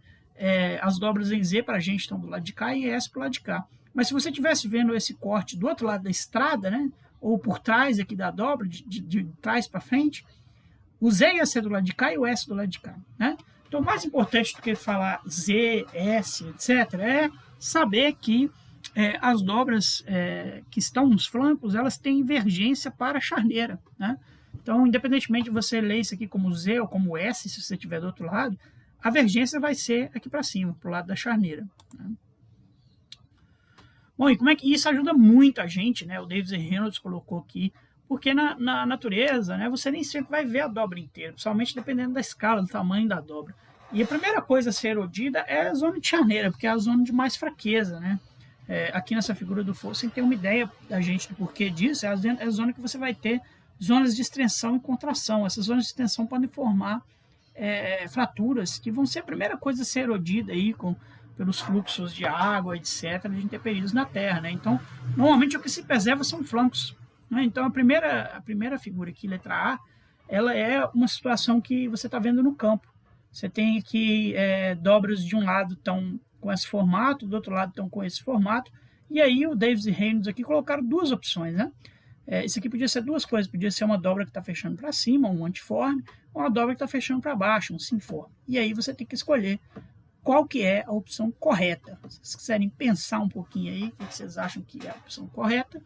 as dobras em Z para a gente estão do lado de cá e S para o lado de cá. Mas se você estivesse vendo esse corte do outro lado da estrada, né? Ou por trás aqui da dobra, de trás para frente, o Z ia ser do lado de cá e o S do lado de cá, né? Então, o mais importante do que falar Z, S, etc., é saber que as dobras que estão nos flancos, elas têm divergência para a charneira, né? Então, independentemente de você ler isso aqui como Z ou como S, se você estiver do outro lado, a vergência vai ser aqui para cima, para o lado da charneira. Né? Bom, e como é que isso ajuda muito a gente, né? O Davis Reynolds colocou aqui, porque na natureza, né, você nem sempre vai ver a dobra inteira, principalmente dependendo da escala, do tamanho da dobra. E a primeira coisa a ser erodida é a zona de charneira, porque é a zona de mais fraqueza, né? Aqui nessa figura do Fossen tem uma ideia da gente do porquê disso, é a zona que você vai ter zonas de extensão e contração. Essas zonas de extensão podem formar fraturas, que vão ser a primeira coisa a ser erodida aí pelos fluxos de água, etc., de intempéries na Terra. Né? Então, normalmente o que se preserva são flancos. Né? Então, a primeira figura aqui, letra A, ela é uma situação que você está vendo no campo. Você tem aqui dobras de um lado estão com esse formato, do outro lado estão com esse formato, e aí o Davis e Reynolds aqui colocaram duas opções, né? Isso aqui podia ser duas coisas, podia ser uma dobra que está fechando para cima, um antiforme, ou uma dobra que está fechando para baixo, um sinforme. E aí você tem que escolher qual que é a opção correta. Se vocês quiserem pensar um pouquinho aí, o que vocês acham que é a opção correta,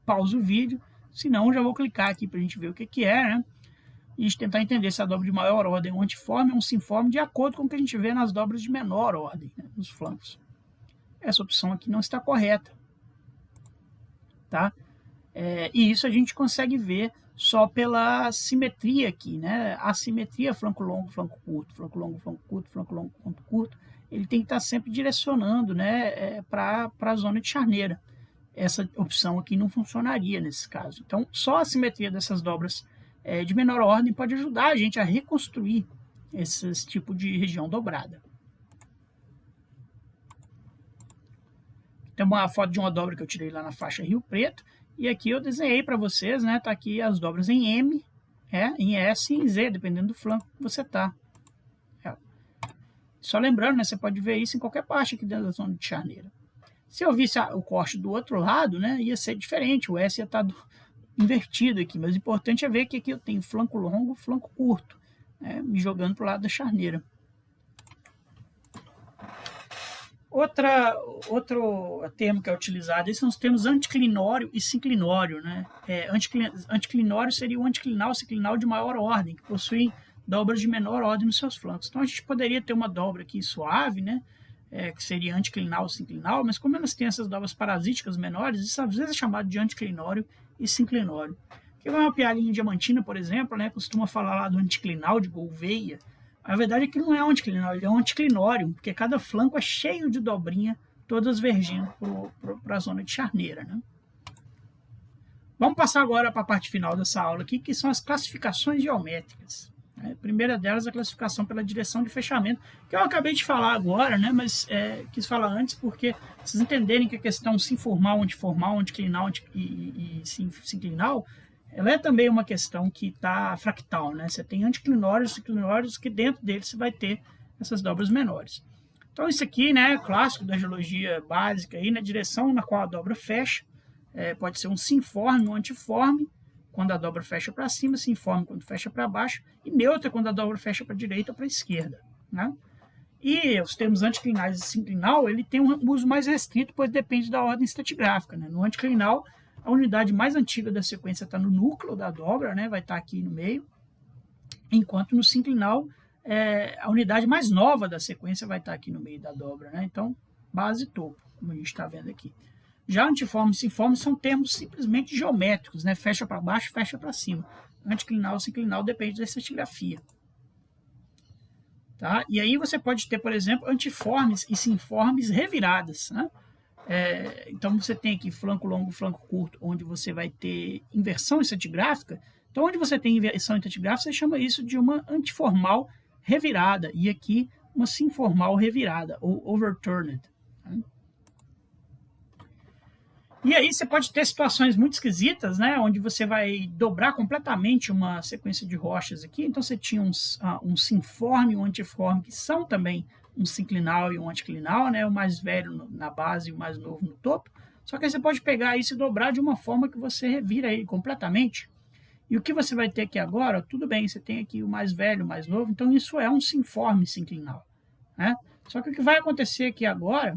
pausa o vídeo, senão eu já vou clicar aqui para a gente ver o que é, né? E a gente tentar entender se a dobra de maior ordem é um antiforme ou um sinforme, de acordo com o que a gente vê nas dobras de menor ordem, né, nos flancos. Essa opção aqui não está correta. Tá? E isso a gente consegue ver só pela simetria aqui, né? A simetria flanco longo, flanco curto, flanco longo, flanco curto, flanco longo, flanco curto, ele tem que estar sempre direcionando, né, para a zona de charneira. Essa opção aqui não funcionaria nesse caso. Então, só a simetria dessas dobras de menor ordem pode ajudar a gente a reconstruir esse tipo de região dobrada. Tem uma foto de uma dobra que eu tirei lá na faixa Rio Preto, e aqui eu desenhei para vocês, né? Tá aqui as dobras em M, em S e em Z, dependendo do flanco que você tá. Só lembrando, né? Você pode ver isso em qualquer parte aqui dentro da zona de charneira. Se eu visse o corte do outro lado, né? Ia ser diferente, o S ia estar invertido aqui, mas o importante é ver que aqui eu tenho flanco longo, flanco curto, né? Me jogando para o lado da charneira. Outro termo que é utilizado são os termos anticlinório e sinclinório. Né? Anticlinório seria o anticlinal, sinclinal de maior ordem, que possuem dobras de menor ordem nos seus flancos. Então a gente poderia ter uma dobra aqui suave, né? Que seria anticlinal, sinclinal, mas como elas têm essas dobras parasíticas menores, isso às vezes é chamado de anticlinório e sinclinório. Aqui vai uma pialinha diamantina, por exemplo, né? Costuma falar lá do anticlinal de Gouveia. A verdade é que não é um anticlinal, ele é um anticlinório, porque cada flanco é cheio de dobrinha, todas vergindo para a zona de charneira. Né? Vamos passar agora para a parte final dessa aula aqui, que são as classificações geométricas. A primeira delas é a classificação pela direção de fechamento, que eu acabei de falar agora, né, mas quis falar antes porque vocês entenderem que a questão sinformal, antiformal, anticlinal e sinclinal, ela é também uma questão que está fractal, né? Você tem anticlinórios e sinclinórios que dentro deles você vai ter essas dobras menores. Então isso aqui, né, é clássico da geologia básica, aí, na direção na qual a dobra fecha, pode ser um sinforme, um antiforme, quando a dobra fecha para cima, sinforme quando fecha para baixo, e neutra quando a dobra fecha para a direita ou para a esquerda. Né? E os termos anticlinais e sinclinal, ele tem um uso mais restrito, pois depende da ordem estratigráfica. Né? No anticlinal, a unidade mais antiga da sequência está no núcleo da dobra, né? Vai estar aqui no meio, enquanto no sinclinal, a unidade mais nova da sequência vai estar aqui no meio da dobra. Né? Então, base e topo, como a gente está vendo aqui. Já antiforme e sinforme são termos simplesmente geométricos, né? Fecha para baixo, fecha para cima. Anticlinal ou sinclinal depende da estratigrafia. Tá? E aí você pode ter, por exemplo, antiformes e sinformes reviradas, né? Então você tem aqui flanco longo, flanco curto, onde você vai ter inversão estratigráfica. Então, onde você tem inversão estratigráfica, você chama isso de uma antiformal revirada. E aqui, uma sinformal revirada, ou overturned. Tá? E aí você pode ter situações muito esquisitas, né? Onde você vai dobrar completamente uma sequência de rochas aqui. Então você tinha um sinforme e um antiforme, que são também um sinclinal e um anticlinal, né? O mais velho na base e o mais novo no topo. Só que aí você pode pegar isso e dobrar de uma forma que você revira ele completamente. E o que você vai ter aqui agora, tudo bem, você tem aqui o mais velho, o mais novo, então isso é um sinforme sinclinal, né? Só que o que vai acontecer aqui agora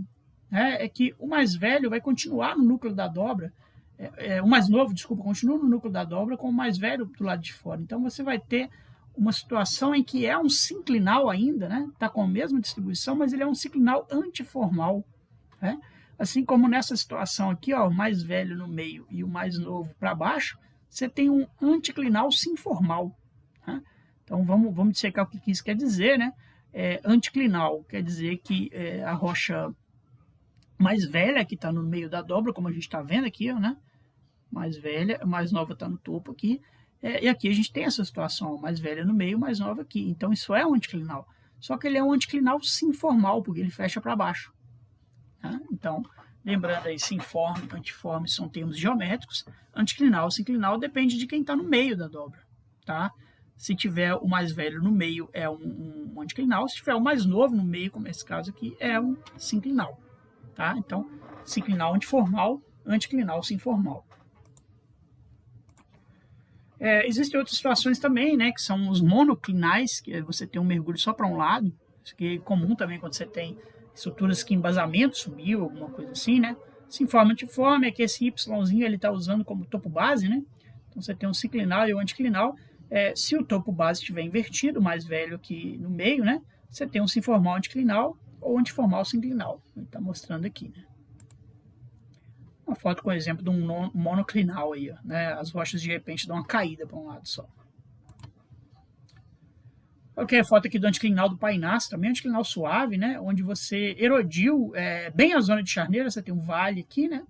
é que o mais velho vai continuar no núcleo da dobra, o mais novo, desculpa, continua no núcleo da dobra com o mais velho do lado de fora. Então você vai ter uma situação em que é um sinclinal ainda, né? Está com a mesma distribuição, mas ele é um sinclinal antiformal, né? Assim como nessa situação aqui, ó, o mais velho no meio e o mais novo para baixo, você tem um anticlinal sinformal. Né? Então vamos dissecar o que isso quer dizer, né? Anticlinal quer dizer que a rocha mais velha que está no meio da dobra, como a gente está vendo aqui, ó, né? Mais velha, mais nova está no topo aqui. E aqui a gente tem essa situação, mais velha no meio, mais nova aqui. Então isso é um anticlinal. Só que ele é um anticlinal sinformal, porque ele fecha para baixo. Tá? Então, lembrando aí, sinforme, antiforme são termos geométricos. Anticlinal, sinclinal depende de quem está no meio da dobra. Tá? Se tiver o mais velho no meio, é um anticlinal. Se tiver o mais novo no meio, como esse caso aqui, é um sinclinal. Tá? Então, sinclinal antiformal, anticlinal sinformal. Existem outras situações também, né, que são os monoclinais, que você tem um mergulho só para um lado. Isso aqui é comum também quando você tem estruturas que embasamento sumiu, alguma coisa assim, né? Sinforme, antiforme, é que esse Yzinho ele está usando como topo base, né? Então você tem um sinclinal e um anticlinal. Se o topo base estiver invertido, mais velho aqui no meio, né? Você tem um sinformal anticlinal ou antiformal sinclinal. Ele está mostrando aqui, né? Uma foto com o exemplo de um monoclinal aí, ó, né? As rochas de repente dão uma caída para um lado só. Ok, a foto aqui do anticlinal do Painácio, também anticlinal suave, né? Onde você erodiu bem a zona de charneira, você tem um vale aqui, né?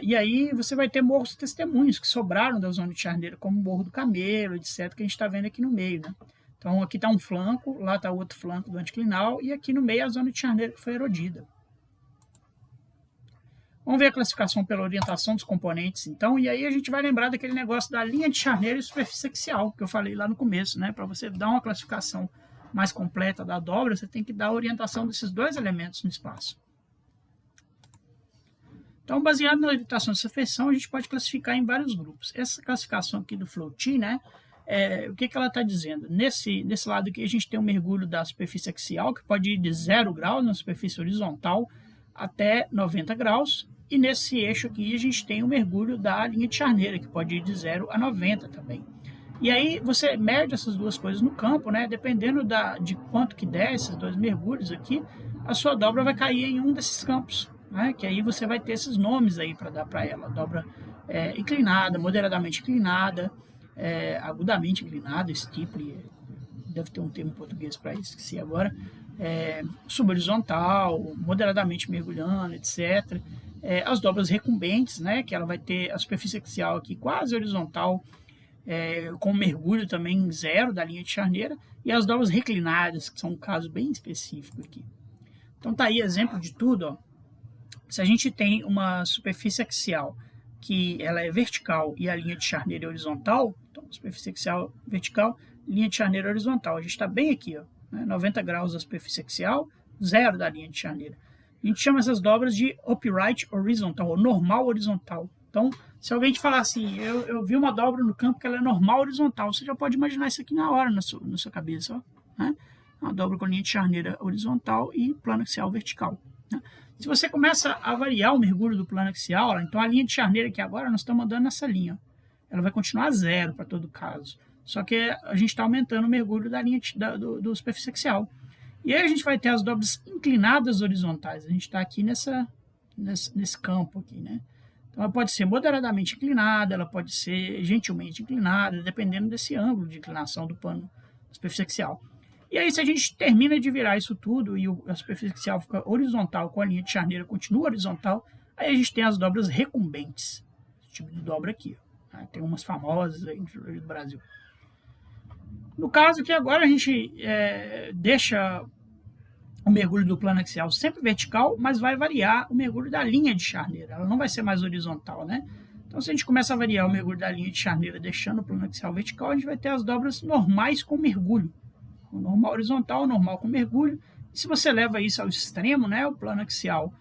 E aí você vai ter morros testemunhos que sobraram da zona de charneira, como o Morro do Camelo, etc., que a gente está vendo aqui no meio, né? Então aqui está um flanco, lá está o outro flanco do anticlinal, e aqui no meio a zona de charneira que foi erodida. Vamos ver a classificação pela orientação dos componentes, então, e aí a gente vai lembrar daquele negócio da linha de charneira e superfície axial, que eu falei lá no começo, né? Para você dar uma classificação mais completa da dobra, você tem que dar a orientação desses dois elementos no espaço. Então, baseado na orientação dessa feição, a gente pode classificar em vários grupos. Essa classificação aqui do Float, né? O que ela está dizendo? Nesse lado aqui, a gente tem um mergulho da superfície axial, que pode ir de 0 graus na superfície horizontal até 90 graus. E nesse eixo aqui, a gente tem o mergulho da linha de charneira, que pode ir de 0 a 90 também. E aí, você mede essas duas coisas no campo, né? Dependendo de quanto que der esses dois mergulhos aqui, a sua dobra vai cair em um desses campos. Né? Que aí você vai ter esses nomes aí para dar para ela. Dobra inclinada, moderadamente inclinada, agudamente inclinada, steeply, deve ter um termo em português para isso, esqueci agora, subhorizontal, moderadamente mergulhando, etc. As dobras recumbentes, né? Que ela vai ter a superfície axial aqui quase horizontal, com mergulho também zero da linha de charneira, e as dobras reclinadas, que são um caso bem específico aqui. Então tá aí exemplo de tudo, ó. Se a gente tem uma superfície axial que ela é vertical e a linha de charneira é horizontal, então superfície axial vertical, linha de charneira horizontal, a gente está bem aqui, ó, né? 90 graus da superfície axial, zero da linha de charneira. A gente chama essas dobras de upright horizontal, ou normal horizontal. Então, se alguém te falar assim, eu vi uma dobra no campo que ela é normal horizontal, você já pode imaginar isso aqui na hora, na sua cabeça, ó, né? Uma dobra com linha de charneira horizontal e plano axial vertical. Né? Se você começa a variar o mergulho do plano axial, então a linha de charneira aqui agora nós estamos andando nessa linha. Ela vai continuar zero para todo caso. Só que a gente está aumentando o mergulho da linha do superfície axial. E aí a gente vai ter as dobras inclinadas horizontais. A gente está aqui nessa nesse campo aqui, né? Então, ela pode ser moderadamente inclinada, ela pode ser gentilmente inclinada, dependendo desse ângulo de inclinação do pano superficial. E aí, se a gente termina de virar isso tudo e a superficial fica horizontal, com a linha de charneira continua horizontal, aí a gente tem as dobras recumbentes, esse tipo de dobra aqui. Né? Tem umas famosas aí no Brasil. No caso aqui, agora a gente deixa o mergulho do plano axial sempre vertical, mas vai variar o mergulho da linha de charneira. Ela não vai ser mais horizontal, né? Então, se a gente começa a variar o mergulho da linha de charneira deixando o plano axial vertical, a gente vai ter as dobras normais com mergulho. O normal horizontal, o normal com mergulho. E se você leva isso ao extremo, né, o plano axial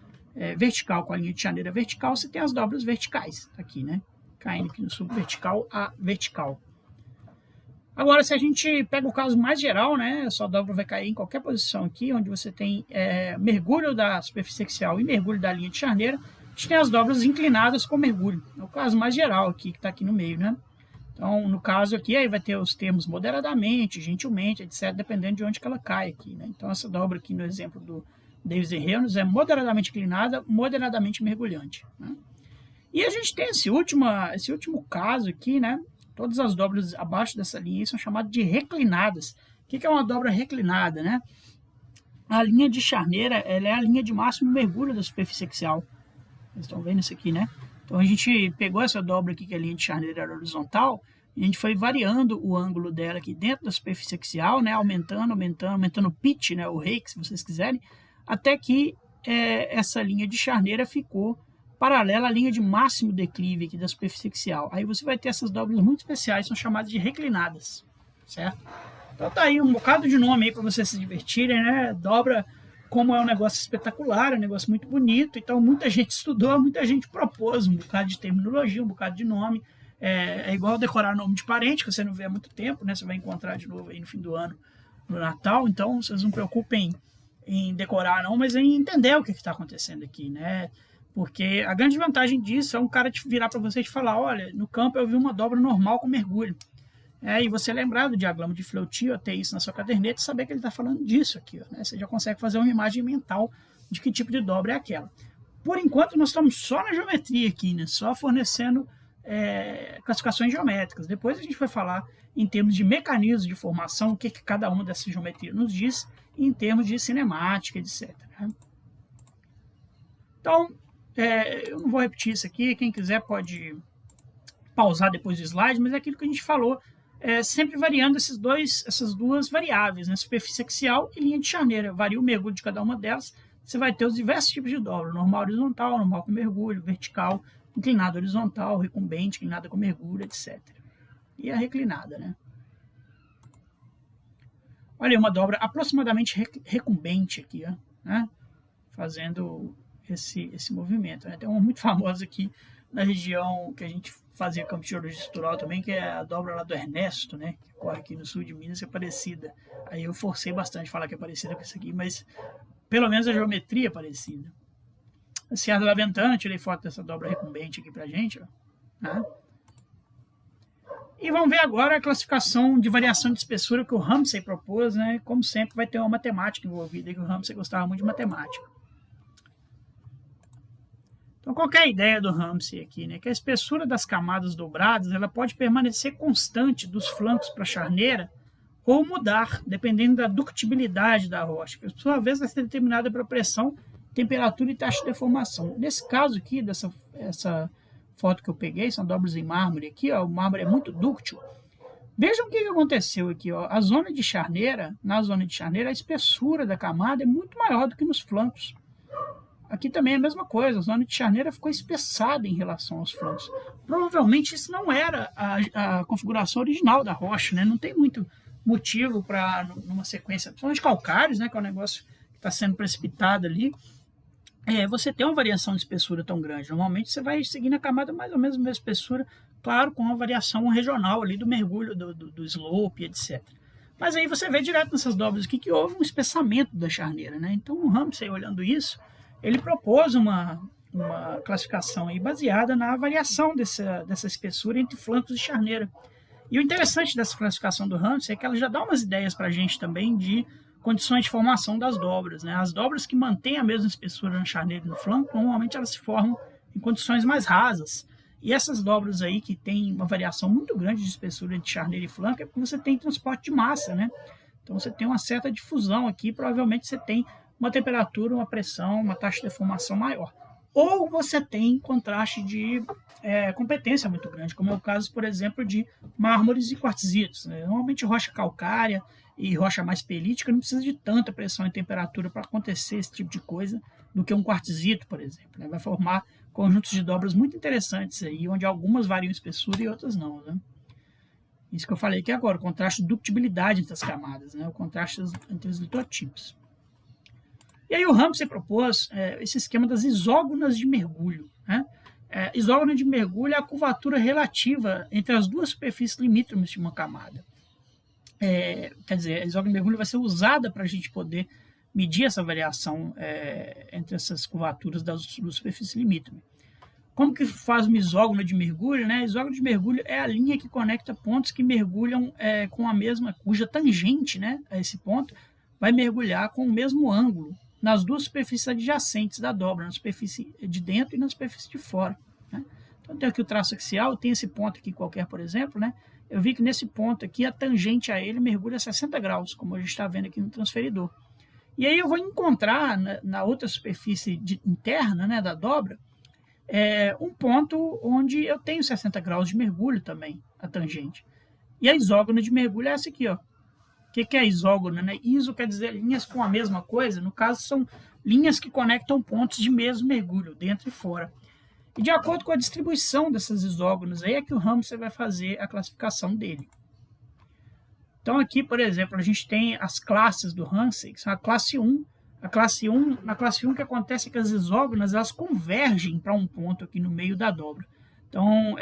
vertical com a linha de charneira vertical, você tem as dobras verticais aqui, né? Caindo aqui no subvertical a vertical. Agora, se a gente pega o caso mais geral, né, a sua dobra vai cair em qualquer posição aqui, onde você tem mergulho da superfície axial e mergulho da linha de charneira, a gente tem as dobras inclinadas com mergulho. É o caso mais geral aqui, que está aqui no meio, né? Então, no caso aqui, aí vai ter os termos moderadamente, gentilmente, etc., dependendo de onde que ela cai aqui, né? Então, essa dobra aqui no exemplo do Davis e Reynolds é moderadamente inclinada, moderadamente mergulhante, né? E a gente tem esse último caso aqui, né? Todas as dobras abaixo dessa linha são chamadas de reclinadas. O que é uma dobra reclinada, né? A linha de charneira, ela é a linha de máximo mergulho da superfície axial. Vocês estão vendo isso aqui, né? Então, a gente pegou essa dobra aqui, que a linha de charneira era horizontal, e a gente foi variando o ângulo dela aqui dentro da superfície axial, né? Aumentando o pitch, né? O rake, se vocês quiserem, até que essa linha de charneira ficou paralela à linha de máximo declive aqui da superfície axial. Aí você vai ter essas dobras muito especiais, são chamadas de reclinadas, certo? Então tá aí um bocado de nome aí para vocês se divertirem, né? Dobra, como é um negócio espetacular, é um negócio muito bonito, então muita gente estudou, muita gente propôs um bocado de terminologia, um bocado de nome. É igual decorar nome de parente, que você não vê há muito tempo, né? Você vai encontrar de novo aí no fim do ano, no Natal, então vocês não se preocupem em decorar não, mas em entender o que está acontecendo aqui, né? Porque a grande vantagem disso é um cara te virar para você e te falar, olha, no campo eu vi uma dobra normal com mergulho. E você lembrar do diagrama de Floatier, ter isso na sua caderneta e saber que ele está falando disso aqui. Né? Você já consegue fazer uma imagem mental de que tipo de dobra é aquela. Por enquanto, nós estamos só na geometria aqui, né? Só fornecendo classificações geométricas. Depois a gente vai falar em termos de mecanismos de formação, o que cada uma dessas geometrias nos diz, em termos de cinemática, etc. Né? Então, eu não vou repetir isso aqui, quem quiser pode pausar depois do slide, mas é aquilo que a gente falou, sempre variando essas duas variáveis, né? Superfície axial e linha de charneira. Varia o mergulho de cada uma delas, você vai ter os diversos tipos de dobra, normal horizontal, normal com mergulho, vertical, inclinada horizontal, recumbente, inclinada com mergulho, etc. E a reclinada, né? Olha aí uma dobra aproximadamente recumbente aqui, ó, né? Fazendo esse movimento. Né? Tem uma muito famosa aqui na região que a gente fazia campo de geologia estrutural também, que é a dobra lá do Ernesto, né? Que corre aqui no sul de Minas, é parecida. Aí eu forcei bastante falar que é parecida com isso aqui, mas pelo menos a geometria é parecida. A Serra da Ventana, tirei foto dessa dobra recumbente aqui pra gente, ó, né? E vamos ver agora a classificação de variação de espessura que o Ramsay propôs, né? Como sempre vai ter uma matemática envolvida, e o Ramsay gostava muito de matemática. Então, qual que é a ideia do Ramsay aqui? Né? Que a espessura das camadas dobradas ela pode permanecer constante dos flancos para a charneira ou mudar, dependendo da ductibilidade da rocha, que por sua vez vai ser determinada pela pressão, temperatura e taxa de deformação. Nesse caso aqui, essa foto que eu peguei, são dobras em mármore aqui, ó, o mármore é muito dúctil. Vejam o que aconteceu aqui. Ó. Na zona de charneira, a espessura da camada é muito maior do que nos flancos. Aqui também é a mesma coisa, a zona de charneira ficou espessada em relação aos flancos. Provavelmente isso não era a configuração original da rocha, né? Não tem muito motivo para, numa sequência, principalmente calcários, né? Que é um negócio que está sendo precipitado ali, você tem uma variação de espessura tão grande. Normalmente você vai seguir na camada mais ou menos a mesma espessura, claro, com uma variação regional ali do mergulho, do slope, etc. Mas aí você vê direto nessas dobras aqui que houve um espessamento da charneira, né? Então o Ramsay, olhando isso, ele propôs uma classificação aí baseada na variação dessa espessura entre flancos e charneira. E o interessante dessa classificação do Ramsay é que ela já dá umas ideias para a gente também de condições de formação das dobras, né? As dobras que mantêm a mesma espessura na charneira e no flanco, normalmente elas se formam em condições mais rasas. E essas dobras aí que tem uma variação muito grande de espessura entre charneira e flanco é porque você tem transporte de massa, né? Então você tem uma certa difusão aqui, provavelmente você tem uma temperatura, uma pressão, uma taxa de deformação maior. Ou você tem contraste de competência muito grande, como é o caso, por exemplo, de mármores e quartzitos, né? Normalmente rocha calcária e rocha mais pelítica não precisa de tanta pressão e temperatura para acontecer esse tipo de coisa do que um quartzito, por exemplo, né? Vai formar conjuntos de dobras muito interessantes aí, onde algumas variam em espessura e outras não, né? Isso que eu falei aqui agora, o contraste de ductibilidade entre as camadas, né? O contraste entre os litotipos. E aí o Ramsay propôs esse esquema das isógonas de mergulho, né? Isógona de mergulho é a curvatura relativa entre as duas superfícies limítrofes de uma camada. Quer dizer, a isógona de mergulho vai ser usada para a gente poder medir essa variação entre essas curvaturas das duas superfícies limítrofes. Como que faz uma isógona de mergulho, né? A isógona de mergulho é a linha que conecta pontos que mergulham com a mesma, cuja tangente, né, a esse ponto vai mergulhar com o mesmo ângulo nas duas superfícies adjacentes da dobra, na superfície de dentro e na superfície de fora, né? Então, tem aqui o traço axial, tem esse ponto aqui qualquer, por exemplo, né? Eu vi que nesse ponto aqui, a tangente a ele mergulha a 60 graus, como a gente está vendo aqui no transferidor. E aí eu vou encontrar na outra superfície interna, né, da dobra, um ponto onde eu tenho 60 graus de mergulho também, a tangente. E a isógona de mergulho é essa aqui, ó. O que é isógona, né? Iso quer dizer linhas com a mesma coisa. No caso, são linhas que conectam pontos de mesmo mergulho, dentro e fora. E de acordo com a distribuição dessas isógonas, aí é que o Ramsay vai fazer a classificação dele. Então aqui, por exemplo, a gente tem as classes do Ramsay, que são a classe 1. Na classe 1, o que acontece é que as isógonas elas convergem para um ponto aqui no meio da dobra. Então,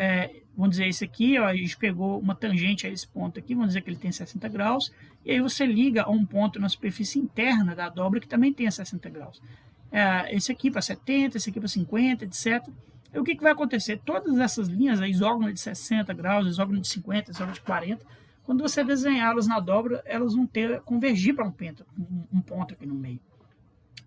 vamos dizer, esse aqui, ó, a gente pegou uma tangente a esse ponto aqui, vamos dizer que ele tem 60 graus, e aí você liga a um ponto na superfície interna da dobra que também tem 60 graus. Esse aqui para 70, esse aqui para 50, etc. E o que vai acontecer? Todas essas linhas, a isógona de 60 graus, a isógona de 50, a isógona de 40, quando você desenhá-las na dobra, elas vão convergir para um ponto aqui no meio.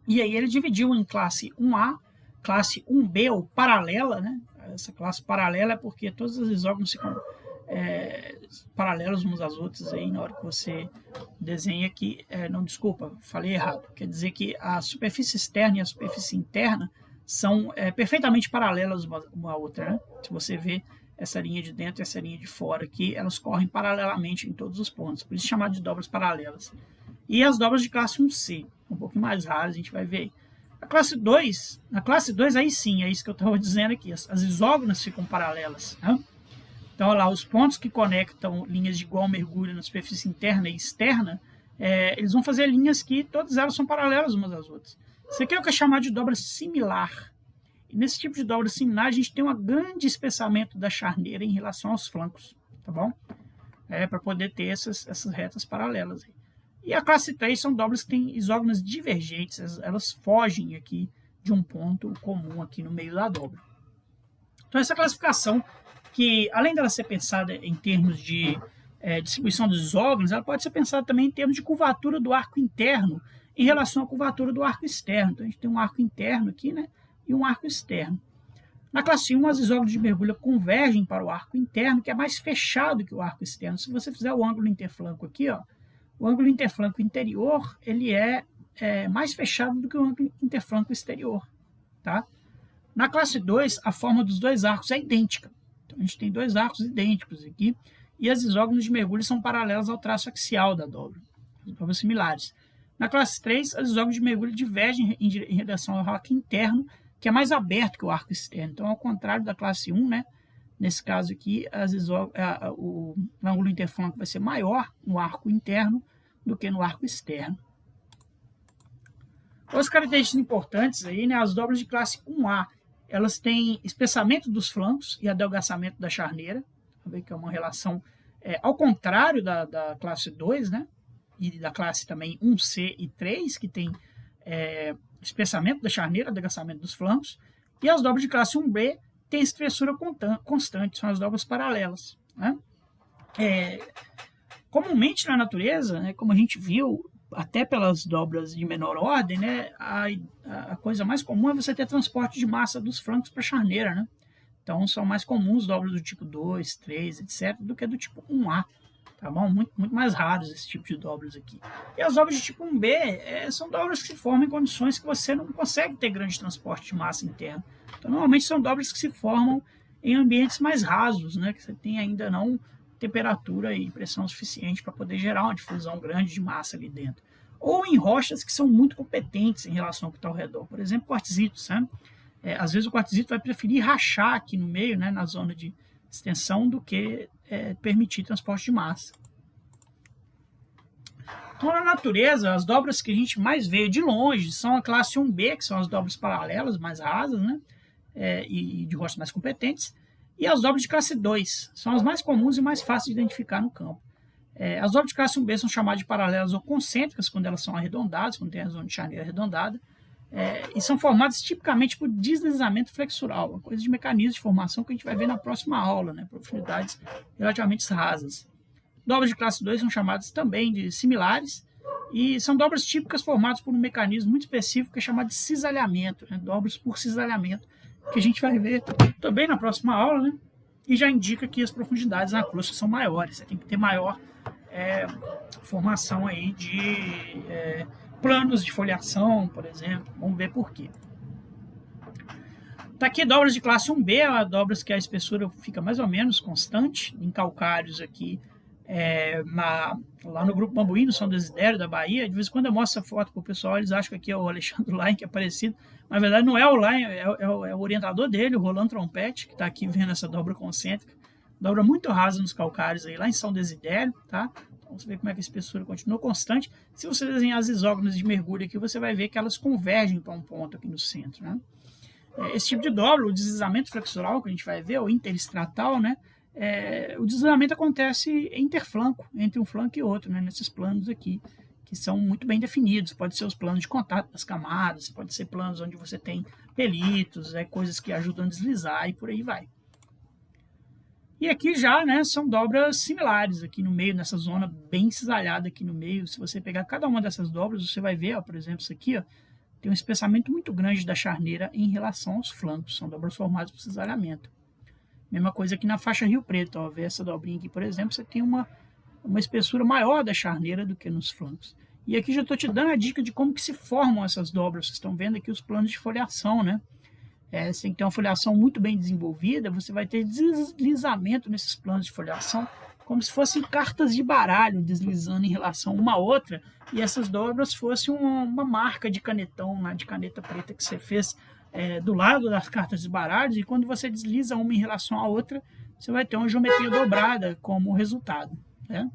E aí ele dividiu em classe 1A, classe 1B, ou paralela, né? Essa classe paralela é porque todas as isógonas ficam paralelas umas às outras aí na hora que você desenha aqui. Não, desculpa, falei errado. Quer dizer que a superfície externa e a superfície interna são perfeitamente paralelas uma à outra, né? Se você vê essa linha de dentro e essa linha de fora aqui, elas correm paralelamente em todos os pontos, por isso chamado de dobras paralelas. E as dobras de classe 1C, um pouquinho mais raras, a gente vai ver aí. Na classe 2, aí sim, é isso que eu estava dizendo aqui, as isógonas ficam paralelas, né? Então, olha lá, os pontos que conectam linhas de igual mergulho na superfície interna e externa, eles vão fazer linhas que todas elas são paralelas umas às outras. Isso aqui é o que é chamado de dobra similar. E nesse tipo de dobra similar, a gente tem um grande espessamento da charneira em relação aos flancos, tá bom? Para poder ter essas retas paralelas aí. E a classe 3 são dobras que têm isógonas divergentes, elas fogem aqui de um ponto comum aqui no meio da dobra. Então essa classificação, que além dela ser pensada em termos de distribuição dos isógonos, ela pode ser pensada também em termos de curvatura do arco interno em relação à curvatura do arco externo. Então a gente tem um arco interno aqui, né, e um arco externo. Na classe 1, as isógonas de mergulho convergem para o arco interno, que é mais fechado que o arco externo. Se você fizer o ângulo interflanco aqui, ó, o ângulo interflanco interior ele é mais fechado do que o ângulo interflanco exterior. Tá? Na classe 2, a forma dos dois arcos é idêntica. Então, a gente tem dois arcos idênticos aqui, e as isógonas de mergulho são paralelas ao traço axial da dobra, dobras similares. Na classe 3, as isógonas de mergulho divergem em direção ao arco interno, que é mais aberto que o arco externo. Então, ao contrário da classe 1, né? Nesse caso aqui, o ângulo interflanco vai ser maior no arco interno do que no arco externo. Outras características importantes aí, né? As dobras de classe 1A, elas têm espessamento dos flancos e adelgaçamento da charneira. Vamos ver que é uma relação ao contrário da classe 2, né? E da classe também 1C e 3, que tem espessamento da charneira, adelgaçamento dos flancos. E as dobras de classe 1B tem espessura constante, são as dobras paralelas, né? Comumente na natureza, né, como a gente viu, até pelas dobras de menor ordem, né, a coisa mais comum é você ter transporte de massa dos flancos para a charneira, né? Então, são mais comuns dobras do tipo 2, 3, etc., do que do tipo 1A, tá bom? Muito mais raros esse tipo de dobras aqui. E as dobras de tipo 1B são dobras que se formam em condições que você não consegue ter grande transporte de massa interna. Então, normalmente são dobras que se formam em ambientes mais rasos, né, que você tem ainda não temperatura e pressão suficiente para poder gerar uma difusão grande de massa ali dentro. Ou em rochas que são muito competentes em relação ao que está ao redor. Por exemplo, quartzitos, né? Às vezes o quartzito vai preferir rachar aqui no meio, né, na zona de extensão, do que permitir transporte de massa. Então, na natureza, as dobras que a gente mais vê de longe são a classe 1B, que são as dobras paralelas, mais rasas, né, e de rochas mais competentes, e as dobras de classe 2, são as mais comuns e mais fáceis de identificar no campo. As dobras de classe 1B são chamadas de paralelas ou concêntricas, quando elas são arredondadas, quando tem a zona de charneira arredondada, e são formadas tipicamente por deslizamento flexural, uma coisa de mecanismo de formação que a gente vai ver na próxima aula, né, profundidades relativamente rasas. Dobras de classe 2 são chamadas também de similares, e são dobras típicas formadas por um mecanismo muito específico que é chamado de cisalhamento, né, dobras por cisalhamento, que a gente vai ver também na próxima aula, né, e já indica que as profundidades na crosta são maiores, você tem que ter maior formação aí de planos de foliação, por exemplo. Vamos ver por quê. Tá aqui dobras de classe 1B, dobras que a espessura fica mais ou menos constante, em calcários aqui, lá no Grupo Bambuí, no São Desidério da Bahia. De vez em quando eu mostro essa foto para o pessoal, eles acham que aqui é o Alexandre Lain, que é parecido, mas na verdade não é o Lain, é o orientador dele, o Rolando Trompete, que está aqui vendo essa dobra concêntrica. Dobra muito rasa nos calcários aí, lá em São Desidério, tá? Vamos ver como é que a espessura continua constante. Se você desenhar as isógonas de mergulho aqui, você vai ver que elas convergem para um ponto aqui no centro, né? Esse tipo de dobra, o deslizamento flexural, que a gente vai ver, ou interestratal, né? O deslizamento acontece interflanco, entre um flanco e outro, né? Nesses planos aqui, que são muito bem definidos. Pode ser os planos de contato das camadas, pode ser planos onde você tem pelitos, coisas que ajudam a deslizar e por aí vai. E aqui já, né, são dobras similares aqui no meio, nessa zona bem cisalhada aqui no meio. Se você pegar cada uma dessas dobras, você vai ver, ó, por exemplo, isso aqui, ó, tem um espessamento muito grande da charneira em relação aos flancos. São dobras formadas por cisalhamento. Mesma coisa aqui na faixa Rio Preto. Ó, ver essa dobrinha aqui, por exemplo, você tem uma espessura maior da charneira do que nos flancos. E aqui já estou te dando a dica de como que se formam essas dobras. Vocês estão vendo aqui os planos de foliação, né? Você tem que ter uma foliação muito bem desenvolvida, você vai ter deslizamento nesses planos de foliação, como se fossem cartas de baralho deslizando em relação uma a outra, e essas dobras fossem uma marca de canetão, né, de caneta preta que você fez do lado das cartas de baralho, e quando você desliza uma em relação à outra, você vai ter uma geometria dobrada como resultado, né?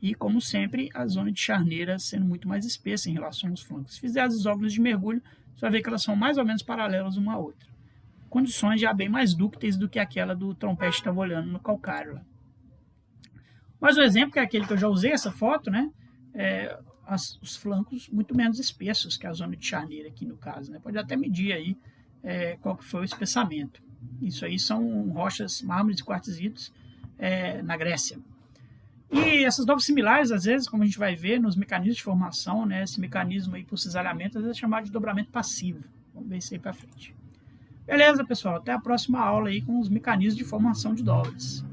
E, como sempre, a zona de charneira sendo muito mais espessa em relação aos flancos. Se fizer as isógonas de mergulho, você vai ver que elas são mais ou menos paralelas uma à outra. Condições já bem mais dúcteis do que aquela do Trompete que estava olhando no calcário lá. Mas o exemplo, que é aquele que eu já usei, essa foto, né? Os flancos muito menos espessos que a zona de charneira aqui no caso, né? Pode até medir aí qual que foi o espessamento. Isso aí são rochas, mármores e quartzitos na Grécia. E essas dobras similares, às vezes, como a gente vai ver nos mecanismos de formação, né? Esse mecanismo aí por cisalhamento, às vezes é chamado de dobramento passivo. Vamos ver isso aí para frente. Beleza, pessoal. Até a próxima aula aí com os mecanismos de formação de dobras.